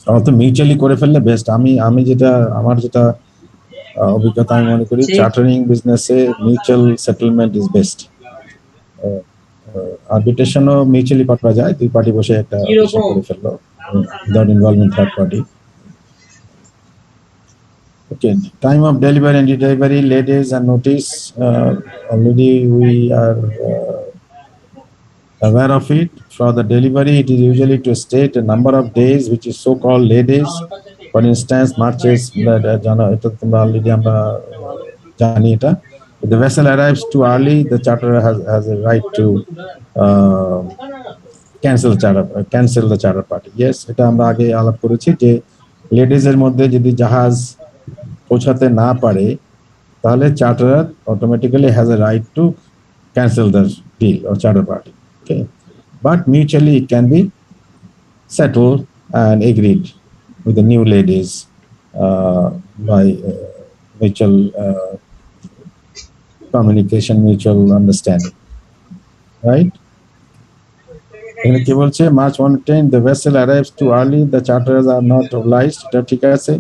আমার তো মিউচুয়ালি করে ফেললে বেস্ট। আমি যেটা আমার যেটা অভিজ্ঞতা, আমি মনে করি চার্টারিং বিজনেসে মিউচুয়াল সেটেলমেন্ট ইজ বেস্ট। আরবিট্রেশনও মিউচুয়ালি করা যায়, দুই পার্টি বসে একটা করে ফেললো without involving third party. Okay, time of delivery and delivery, ladies and notice, already we are aware of it. For the delivery, it is usually to state a number of days, which is so-called lay days. For instance, Marches, already jani eta. If the vessel arrives too early, the charterer has a right to cancel the charter party. Yes, এটা আমরা আগে আলাপ করেছি যে ladies এর মধ্যে যদি জাহাজ পৌঁছাতে না পারে, তাহলে charterer automatically has a right to cancel the deal or charter party. Okay, but mutually it can be settled and agreed with the new ladies by mutual communication, mutual understanding, right? এখানে কি বলছে, March 110, the vessel arrives too early, the charterers are not obliged. এটা ঠিক আছে।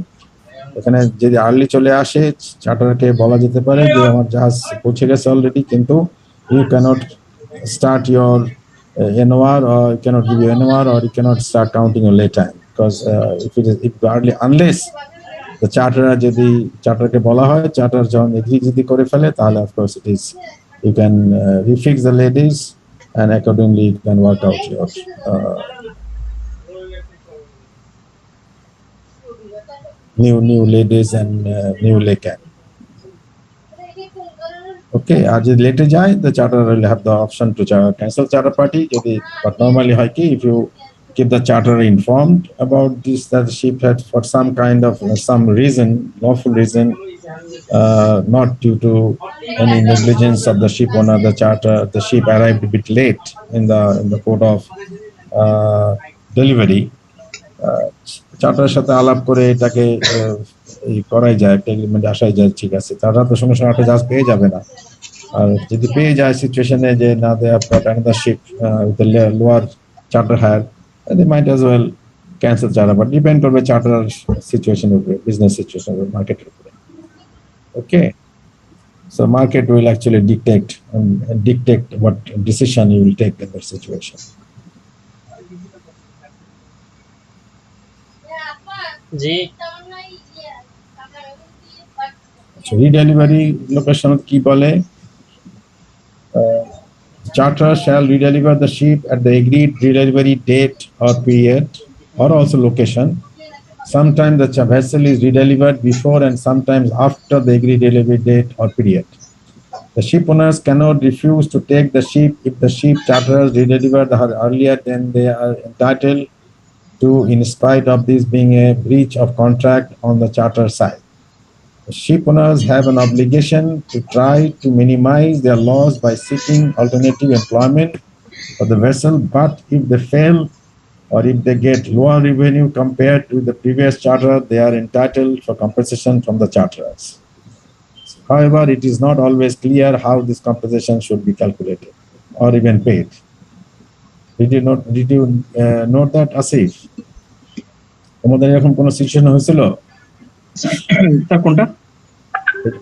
এখানে যদি early চলে আসে, চার্টারকে বলা যেতে পারে যে আমার জাহাজ পৌঁছে গেছে অলরেডি, কিন্তু you cannot start your NOR, or you cannot give you NOR, or you cannot start counting your lay time, because if unless the charterer যদি চার্টারকে বলা হয়, চার্টার যখন এগ্রি যদি করে ফেলে, তাহলে of course it is you can refix the ladies and accordingly you can work out your new ladies and new lay cap. Okay, আর যদি লেটে যায়, the charter will have the option to cancel charter party. But normally হয় কি, if you keep the charter informed about this, that the ship had for some kind of some reason, lawful reason, not due to any negligence of the ship owner, the ship arrived a bit late in the port of delivery. চার্টারের সাথে আলাপ করে এটাকে করাই যায়, একটা এগ্রিমেন্টে আসাই যায়, ঠিক আছে, তারা তো সঙ্গে সঙ্গে একটা জাহাজ পেয়ে যাবে না। আর যদি পেয়ে যায় সিচুয়েশনে যে না, they have got another ship with lower charter hire, they might as well cancel charter, but depend করবে চার্টার সিচুয়েশনের উপরে, বিজনেস সিচুয়েশনের উপরে, মার্কেটের উপরে। Okay, so market will actually dictate what decision you will take in that situation. জি, redelivery location কি বলে? Charter shall redeliver the ship at the agreed redelivery date or period, or also location. Sometimes the vessel is redelivered before and sometimes after the agreed delivery date or period. The ship owners cannot refuse to take the ship if the ship charterers redelivered her earlier than they are entitled to, in spite of this being a breach of contract on the charter side. The ship owners have an obligation to try to minimize their loss by seeking alternative employment for the vessel, but if they fail or if they get lower revenue compared to the previous charter, they are entitled for compensation from the charterers. However, it is not always clear how this compensation should be calculated or even paid. Did you note that, Asif? তোমাদের এরকম কোন situation হয়েছিল? Sir কোনটা?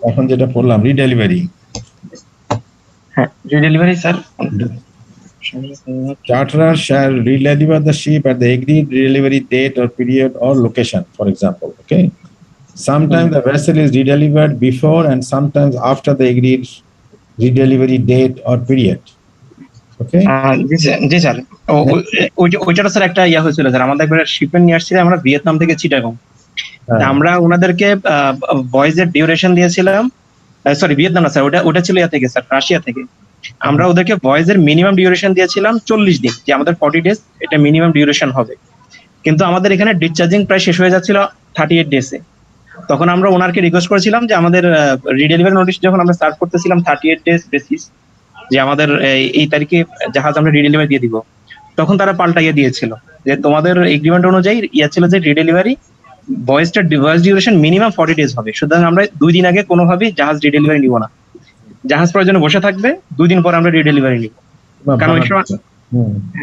এখন যেটা পড়লাম, রিডেলিভারি। হ্যাঁ, রিডেলিভারি sir. Charterer shall redeliver the ship at the agreed redelivery date or period or location, for example. Okay. Sometimes the vessel is redelivered before and sometimes after the agreed redelivery date or period. Okay. G sir, ওইটা sir একটা ইয়া হয়েছিল sir, আমাদের একবার shipment নিয়ে আসছিল আমরা Vietnam থেকে চিটাগং। আমরা ওনাদেরকে ভয়েজের ডিউরেশন দিয়েছিলাম, সরি ভিয়েতনাম না স্যার, ওটা ছিল ইয়া থেকে স্যার, রাশিয়া থেকে। আমরা ওদেরকে ভয়েজের মিনিমাম ডিউরেশন দিয়েছিলাম 40 দিন, যে আমাদের 40 ডেজ এটা মিনিমাম ডিউরেশন হবে। কিন্তু আমাদের এখানে ডিসচার্জিং প্রায় শেষ হয়ে যাচ্ছিল 38 ডেজে। তখন আমরা ওনারকে রিকোয়েস্ট করেছিলাম যে আমাদের রিডেলিভারি নোটিশ যখন আমরা সার্ভ করতেছিলাম 38 ডেজ বেসিস, যে আমাদের এই তারিখে জাহাজ আমরা রিডেলিভারি দিয়ে দিব, তখন তারা পাল্টাইয়ে দিয়েছিল যে তোমাদের এগ্রিমেন্ট অনুযায়ী ইয়া ছিল যে রিডেলিভারি ভয়েস ডিউরেশন মিনিমাম 40 ডেজ হবে, সুতরাং আমরা 2 দিন আগে কোনোভাবেই জাহাজ রিডেলিভারি নিব না, জাহাজ প্রয়োজনে বসে থাকবে, 2 দিন পর আমরা রিডেলিভারি নিব। কারণ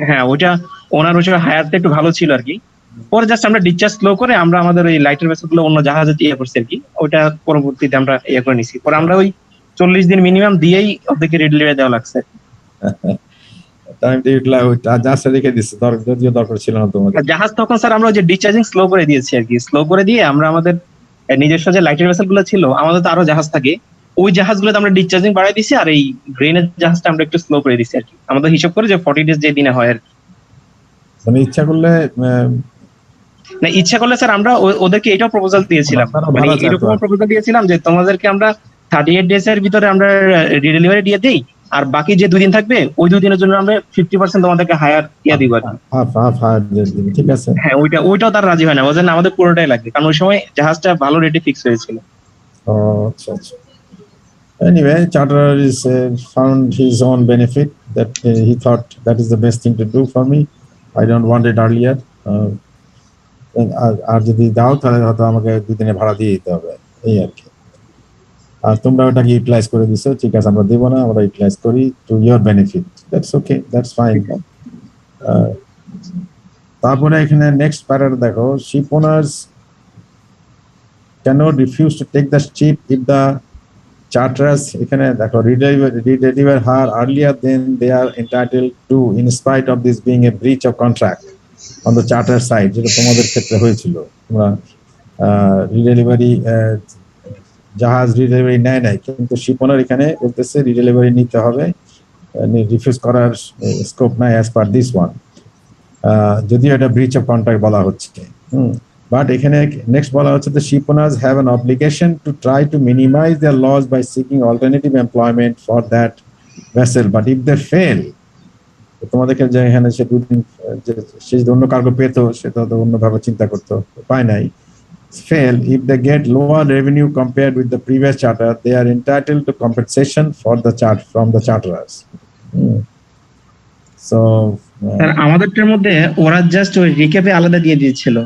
হ্যাঁ, ওইটা ওনার ওই হায়ারটা একটু ভালো ছিল আর কি। পরে জাস্ট আমরা ডিসচার্জ স্লো করে আমরা আমাদের ওই লাইটার ভেসেল গুলো অন্য জাহাজে ইয়ে করছি আর কি, ওইটা পরবর্তীতে আমরা ইয়ে করে নিছি। পরে আমরা ওই 40 দিন মিনিমাম দিয়েই ওদেরকে রিডেলিভারি দেওয়া লাগছে। জাহাজ তখন স্যার আমরা যে ডিসচার্জিং স্লো করে দিয়েছি আর কি, স্লো করে দিয়ে আমরা আমাদের নিজস্ব যে লাইটার ভেসেল গুলো ছিল, আমাদের তো আরো জাহাজ থাকে, ওই জাহাজগুলোতে আমরা ডিসচার্জিং বাড়াই দিছি, আর এই গ্রেনের জাহাজটা আমরা একটু স্লো করে দিছি আর কি, আমাদের হিসাব করে যে 40 ডেজ যে দিনে হয় আর কি। মানে ইচ্ছা করলে স্যার আমরা ওদেরকে এটাও প্রপোজাল দিয়েছিলাম, মানে এরকম প্রপোজাল দিয়েছিলাম যে তোমাদেরকে আমরা 38 ডেজ এর ভিতরে আমরা রিডেলিভারি দিয়ে দেই, আর বাকি যে 2 দিন থাকবে ওই 2 দিনের জন্য আমরা 50% তোমাদেরকে হায়ার ইয়া দিব আর কি। ঠিক আছে, হ্যাঁ, ওইটাও তার রাজি হয় না, বলেন আমাদের পুরোটাই লাগবে, কারণ ওই সময় জাহাজটা ভালো রেটে ফিক্স হয়েছিল। আচ্ছা। Anyway, charterer is found his own benefit that he thought that is the best thing to do for me. I don't want it earlier. আর যদি দাও তাহলে হয়তো আমাকে 2 দিনে ভাড়া দিয়ে দিতে হবে, এই আর কি। আর তোমরা ওটাকে ইউটিলাইজ করে দিছো, ঠিক আছে, আমরা দেব না, আমরা ইউটিলাইজ করি to your benefit, that's okay, that's fine. তারপরে এখানে নেক্সট প্যারার দেখো, ship owners cannot refuse to take the ship if the charterers এখানে দেখো redeliver her earlier than they are entitled to in spite of this being a breach of contract on the charter side, যেটা তোমাদের ক্ষেত্রে হয়েছিল। তোমরা রিডেলিভারি জাহাজ রিডেলিভারি নেয় নাই, কিন্তু শিপ ওনার এখানে বলতেছে রিডেলিভারি নিতে হবে, রিফিউজ করার স্কোপ নাই অ্যাজ পার দিস ওয়ান, যদিও এটা ব্রিচ অফ কন্ট্রাক্ট বলা হচ্ছে। বাট এখানে নেক্সট বলা হচ্ছে the ship owners have an obligation to try to minimize their loss by seeking alternative employment for that vessel, but if they fail, তোমাদেরকে যে এখানে সে দুদিন সে যদি অন্য কার্গো পেত সেটা তো অন্যভাবে চিন্তা করতো, পায় নাই। Fail, if they get lower revenue compared with the previous charter, they are entitled to compensation for the from the charterers. So sir আমাদেরটার মধ্যে ওরা জাস্ট ওই রিক্যাপে আলাদা দিয়ে দিয়েছিল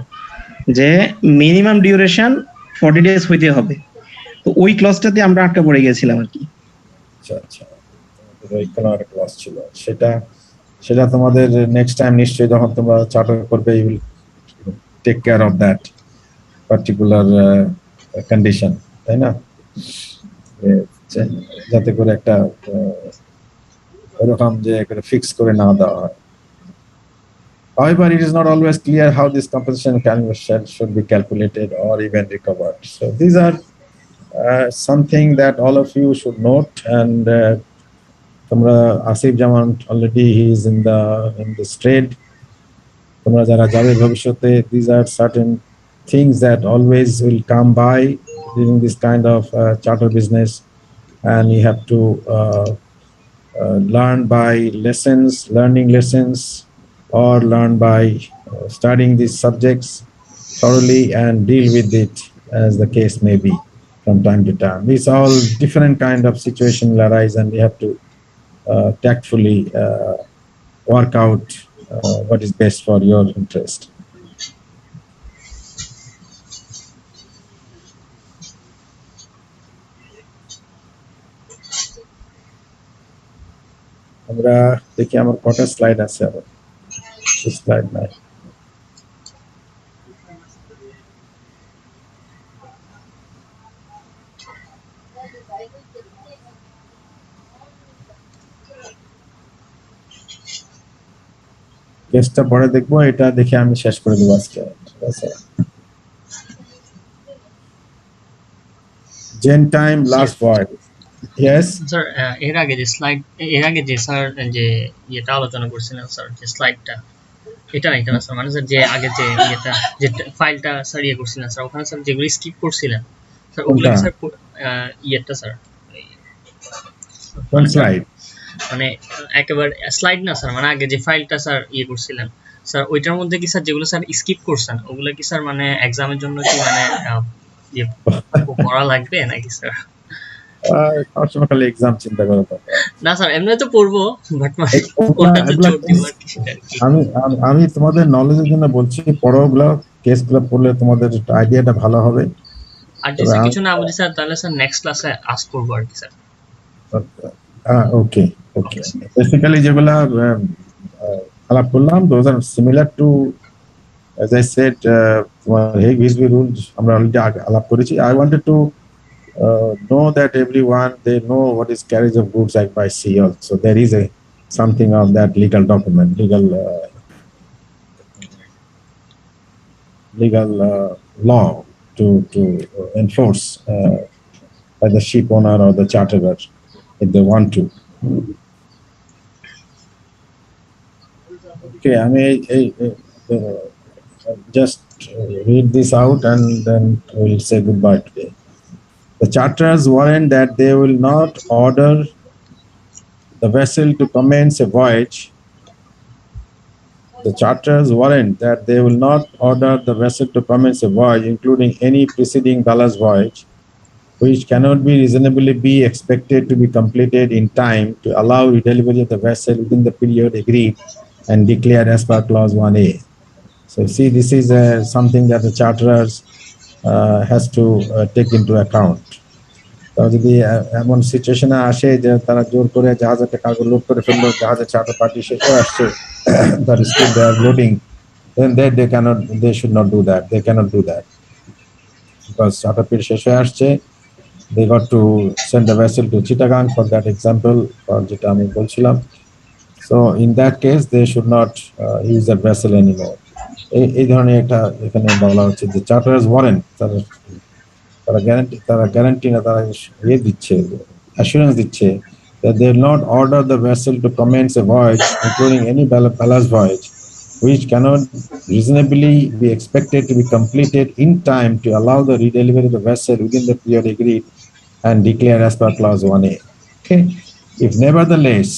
যে মিনিমাম ডিউরেশন 40 ডেজ হইতে হবে, তো ওই ক্লজটাতে আমরা আটকা পড়ে গেছিলাম আর কি। আচ্ছা, এখানে একটা ক্লজ ছিল, সেটা তোমাদের নেক্সট টাইম নিশ্চয়ই যখন তোমরা চার্টার করবে you will take care of that particular condition, তাই না? যাতে করে একটা এরকম যে একটা ফিক্স করে না দেওয়া হয়। However, it is not always clear how this compensation should be calculated or even recovered. So these are something that all of you should note. And tomra Asif Jaman already he is in this trade. Tomra jara jabe bhabishyote, these are certain things that always will come by during this kind of charter business, and you have to learn by learning lessons, or learn by studying these subjects thoroughly and deal with it as the case may be from time to time. These all different kind of situation will arise, and we have to tactfully work out what is best for your interest. আমরা দেখি আমার কটা slide আছে, আবার slide নাই। কেসটা পরে দেখবো, এটা দেখে আমি শেষ করে দেবো আজকে, ঠিক আছে? Gentime last word. Yes sir, এর আগে যে স্যার যে ইয়েটা আলোচনা করছিলেন স্যার, যে স্লাইডটা এটা না স্যার, মানে স্যার যে আগে যে ইয়েটা যে ফাইলটা স্যার ইয়ে করছিলেন স্যার, ওখানে স্যার যেগুলো স্কিপ করছিলেন স্যার ওগুলো স্যার ইয়েটা স্যার কোন স্লাইড? মানে একেবারে স্লাইড না স্যার, মানে আগে যে ফাইলটা স্যার ইয়ে করছিলেন স্যার, ওইটার মধ্যে কি স্যার যেগুলো স্যার স্কিপ করছেন ওগুলো কি স্যার মানে এক্সামের জন্য কি মানে ইয়ে পড়া লাগবে নাকি স্যার? সবসময় এক্সাম চিন্তা করো না স্যার, এমনি তো পড়বো, বাট মানে কোনটা তো জোর দিব আর কি সেটা। আমি তোমাদের নলেজের জন্য বলছি, পড়োগুলো কেসগুলো পড়লে তোমাদের আইডিয়াটা ভালো হবে। আর যদি কিছু না বুঝি স্যার তাহলে স্যার নেক্সট ক্লাসে আস্ক করবো আর কি স্যার। ওকে বেসিক্যালি যেগুলা আলাপ করলাম those are similar to, as I said, Hague-Visby rules আমরা অলরেডি আলাপ করেছি। I wanted to know that everyone they know what is carriage of goods act by sea also. There is something of that legal document, legal law to enforce by the ship owner or the charterer if they want to. Okay, I mean, just read this out and then we'll say goodbye today. The charterers warrant that they will not order the vessel to commence a voyage. The charterers warrant that they will not order the vessel to commence a voyage, including any preceding ballast voyage, which cannot be reasonably be expected to be completed in time to allow redelivery of the vessel within the period agreed and declared as per clause 1A. So see, this is something that the charterers has to take into account. যদি এমন সিচুয়েশনে আসে যে তারা জোর করে জাহাজের cargo load করে ফেললো, জাহাজের চার্টার পার্টি শেষ হয়ে আসছে, that is still they are loading, then they should not do that. They cannot do that because charter period শেষ হয়ে আসছে, they got to send the vessel to Chittagong for that example, or যেটা আমি বলছিলাম. So in that case, they should not use that vessel anymore. এই ধরনের একটা এখানে বলা হচ্ছে যে চার্টার্স ওয়ারেন্ট তারা গ্যারান্টি না, তারা দিচ্ছে, অ্যাসুরেন্স দিচ্ছে that they will not order the vessel to commence a voyage, including any ballast voyage, which cannot reasonably be expected to be completed in time to allow the redelivery of the vessel within the period agreed and declared as per clause 1A. Okay. If nevertheless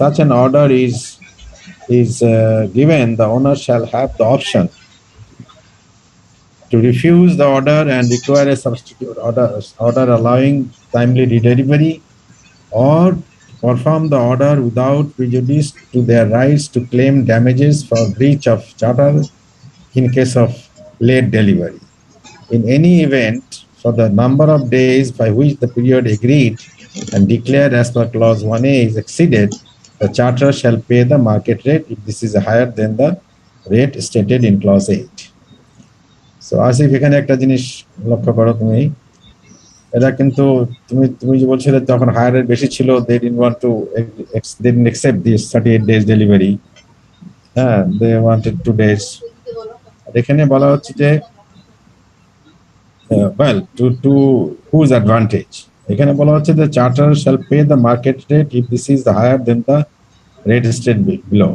such an order is given, the owner shall have the option to refuse the order and require a substitute order allowing timely redelivery, or perform the order without prejudice to their rights to claim damages for breach of charter in case of late delivery. In any event, for the number of days by which the period agreed and declared as per clause 1A is exceeded, the charterer shall pay the market rate if this is higher than the rate stated in clause 8. So Asif, এখানে একটা জিনিস লক্ষ্য করো তুমি, এটা কিন্তু তুমি যে বলছিলে তখন হায়ার রেট বেশি ছিল, they didn't accept this 38 days delivery, হ্যাঁ, they wanted 2 days. এখানে বলা হচ্ছে যে well, to whose advantage, এখানে বলা হচ্ছে the charter shall pay the market rate if this is higher than the rate stated below.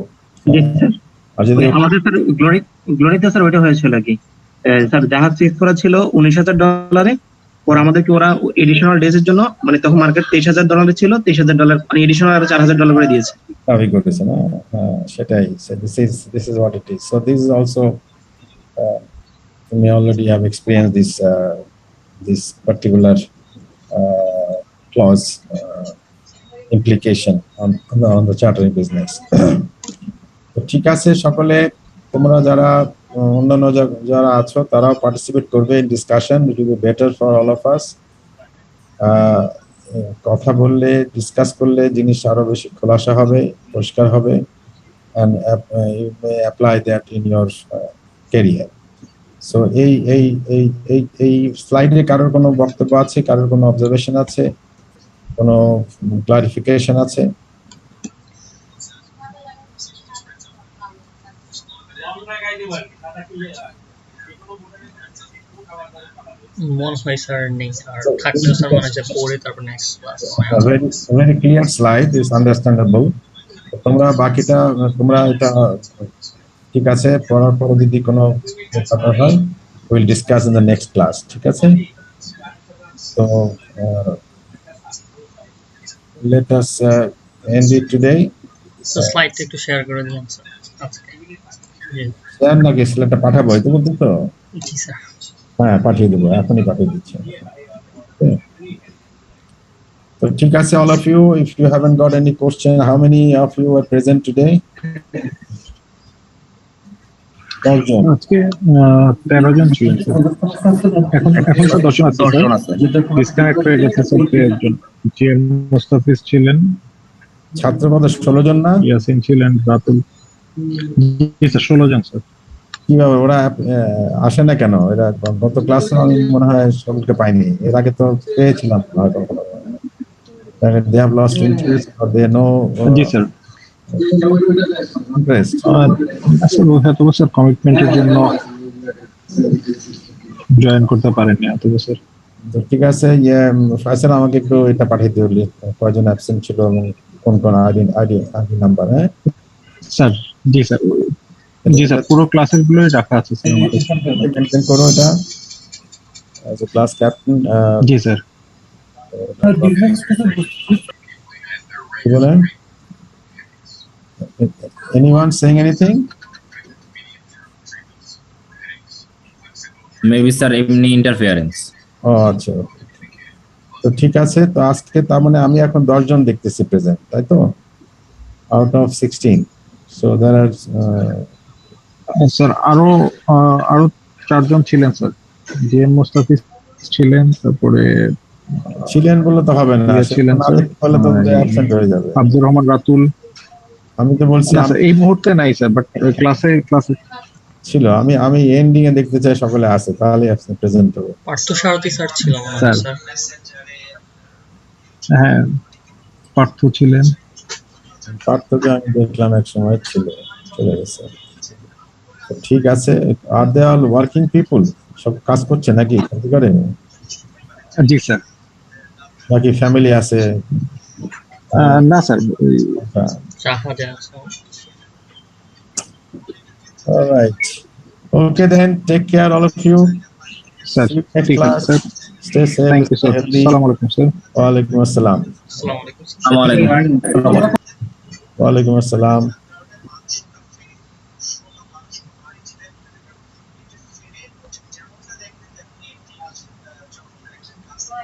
আর যদি আমাদের স্যার গ্লোরিতে স্যার ওইটা হয়েছিল কি স্যার, জাহাজ সিজ করা ছিল $19,000, পর আমাদেরকে ওরা এডিশনাল ডেজ এর জন্য, মানে তখন মার্কেট $23,000 ছিল, $23,000 মানে এডিশনাল আরো $4,000 করে দিয়েছে। দাবি করতেছে না, হ্যাঁ সেটাই। So this is what it is. So this is also you may already have experienced this particular clause implication on the chartering business. তো ঠিক আছে, সকলে তোমরা যারা অন্যান্য যারা আছো তারাও পার্টিসিপেট করবে in discussion, it will be better for all of us. কথা বললে, ডিসকাস করলে জিনিস আরো বেশি খোলাসা হবে, পরিষ্কার হবে, and you may apply that in your career. So এই স্লাইডে কারোর কোনো বক্তব্য আছে, কারোর কোনো অবজারভেশন আছে, কোনো ক্লারিফিকেশন আছে? মনে হয় স্যার নেই, আর থাকলেও স্যার মনে হচ্ছে পরে তারপর next class. Very clear slide is understandable. তোমরা বাকিটা তোমরা এটা ঠিক আছে, পড়ার পর যদি কোনো কথা হয় we'll discuss in the next class, ঠিক আছে? So let us end it today. So স্লাইডটা একটু শেয়ার করে দিলাম স্যার আজকে। স্যার নাকি স্লাইডটা পাঠাবো, এই তো বলতে তো? জি স্যার। হ্যাঁ, পাঠিয়ে দেবো, এখনই পাঠিয়ে দিচ্ছি। তো ঠিক আছে, all of you, if you haven't got any question, how many of you were present today? আজকে 13 জন ছিলেন এখন তো 10 জন আছে, ডিসকানেক্ট হয়ে গেছে সব একজন। জিএম মুস্তাফিজ ছিলেন, ছাত্র কত 16 জন না? ইয়াসিন ছিলেন, রাতুল। জি স্যার 16 জন স্যার। কিভাবে ওরা আসে না কেন? এরা গত ক্লাসে আমি মনে হয় সকলকে পাইনি, এর আগে তো পেয়েছিলাম হয়তো। They have lost interest or they know G sir interest. আসলে হয়তো স্যার কমিটমেন্টের জন্য জয়েন করতে পারেননি এত বছর। তো ঠিক আছে, ফয়সাল আমাকে একটু এটা পাঠিয়ে দিও, কয়জন অ্যাবসেন্ট ছিল এবং কোন আইডি নাম্বার। হ্যাঁ স্যার। জি স্যার, জি স্যার, পুরো ক্লাসের গুলোই রাখা আছে স্যার আমাদের। মেনটেন করো এটা as a class captain. G sir. কি বলেন? Anyone saying anything? Maybe sir, এমনি ইন্টারফারেন্স। ও আচ্ছা, তো ঠিক আছে। তো আজকে তার মানে আমি এখন 10 জন দেখতেছি প্রেজেন্ট, তাই তো? Out of 16. So there are sir আরো 4 জন ছিলেন স্যার। জিএম মুস্তাফিজ ছিলেন, তারপরে ছিলেন বলে তো হবে না, ছিলেন বলে তো অ্যাবসেন্ট হয়ে যাবে। আব্দুর রহমান রাতুল। আমি তো বলছি এই মুহূর্তে নাই স্যার, বাট ক্লাসে ছিল। আমি এন্ডিং এ দেখতে চাই সকলে আছে, তাহলে অ্যাবসেন্ট প্রেজেন্ট হবে। পার্থ সারথী স্যার ছিল মনে হয় স্যার। হ্যাঁ, পার্থ ছিলেন। পার্থকে আমি দেখলাম এক সময় ছিল, চলে গেছে। তো ঠিক আছে, আর দে অল ওয়ার্কিং পিপল, সব কাজ করছে নাকি করে, জি স্যার। নাকি ফ্যামিলি আছে? না স্যার, জাহাজে আছে। Alright, okay then, take care all of you. Sir ঠিক আছে sir. Stay safe, thank you stay sir. healthy. আসসালামু আলাইকুম স্যার। Walaikum assalam. আসসালামু আলাইকুম। আসসালামু আলাইকুম। Walaikum assalam.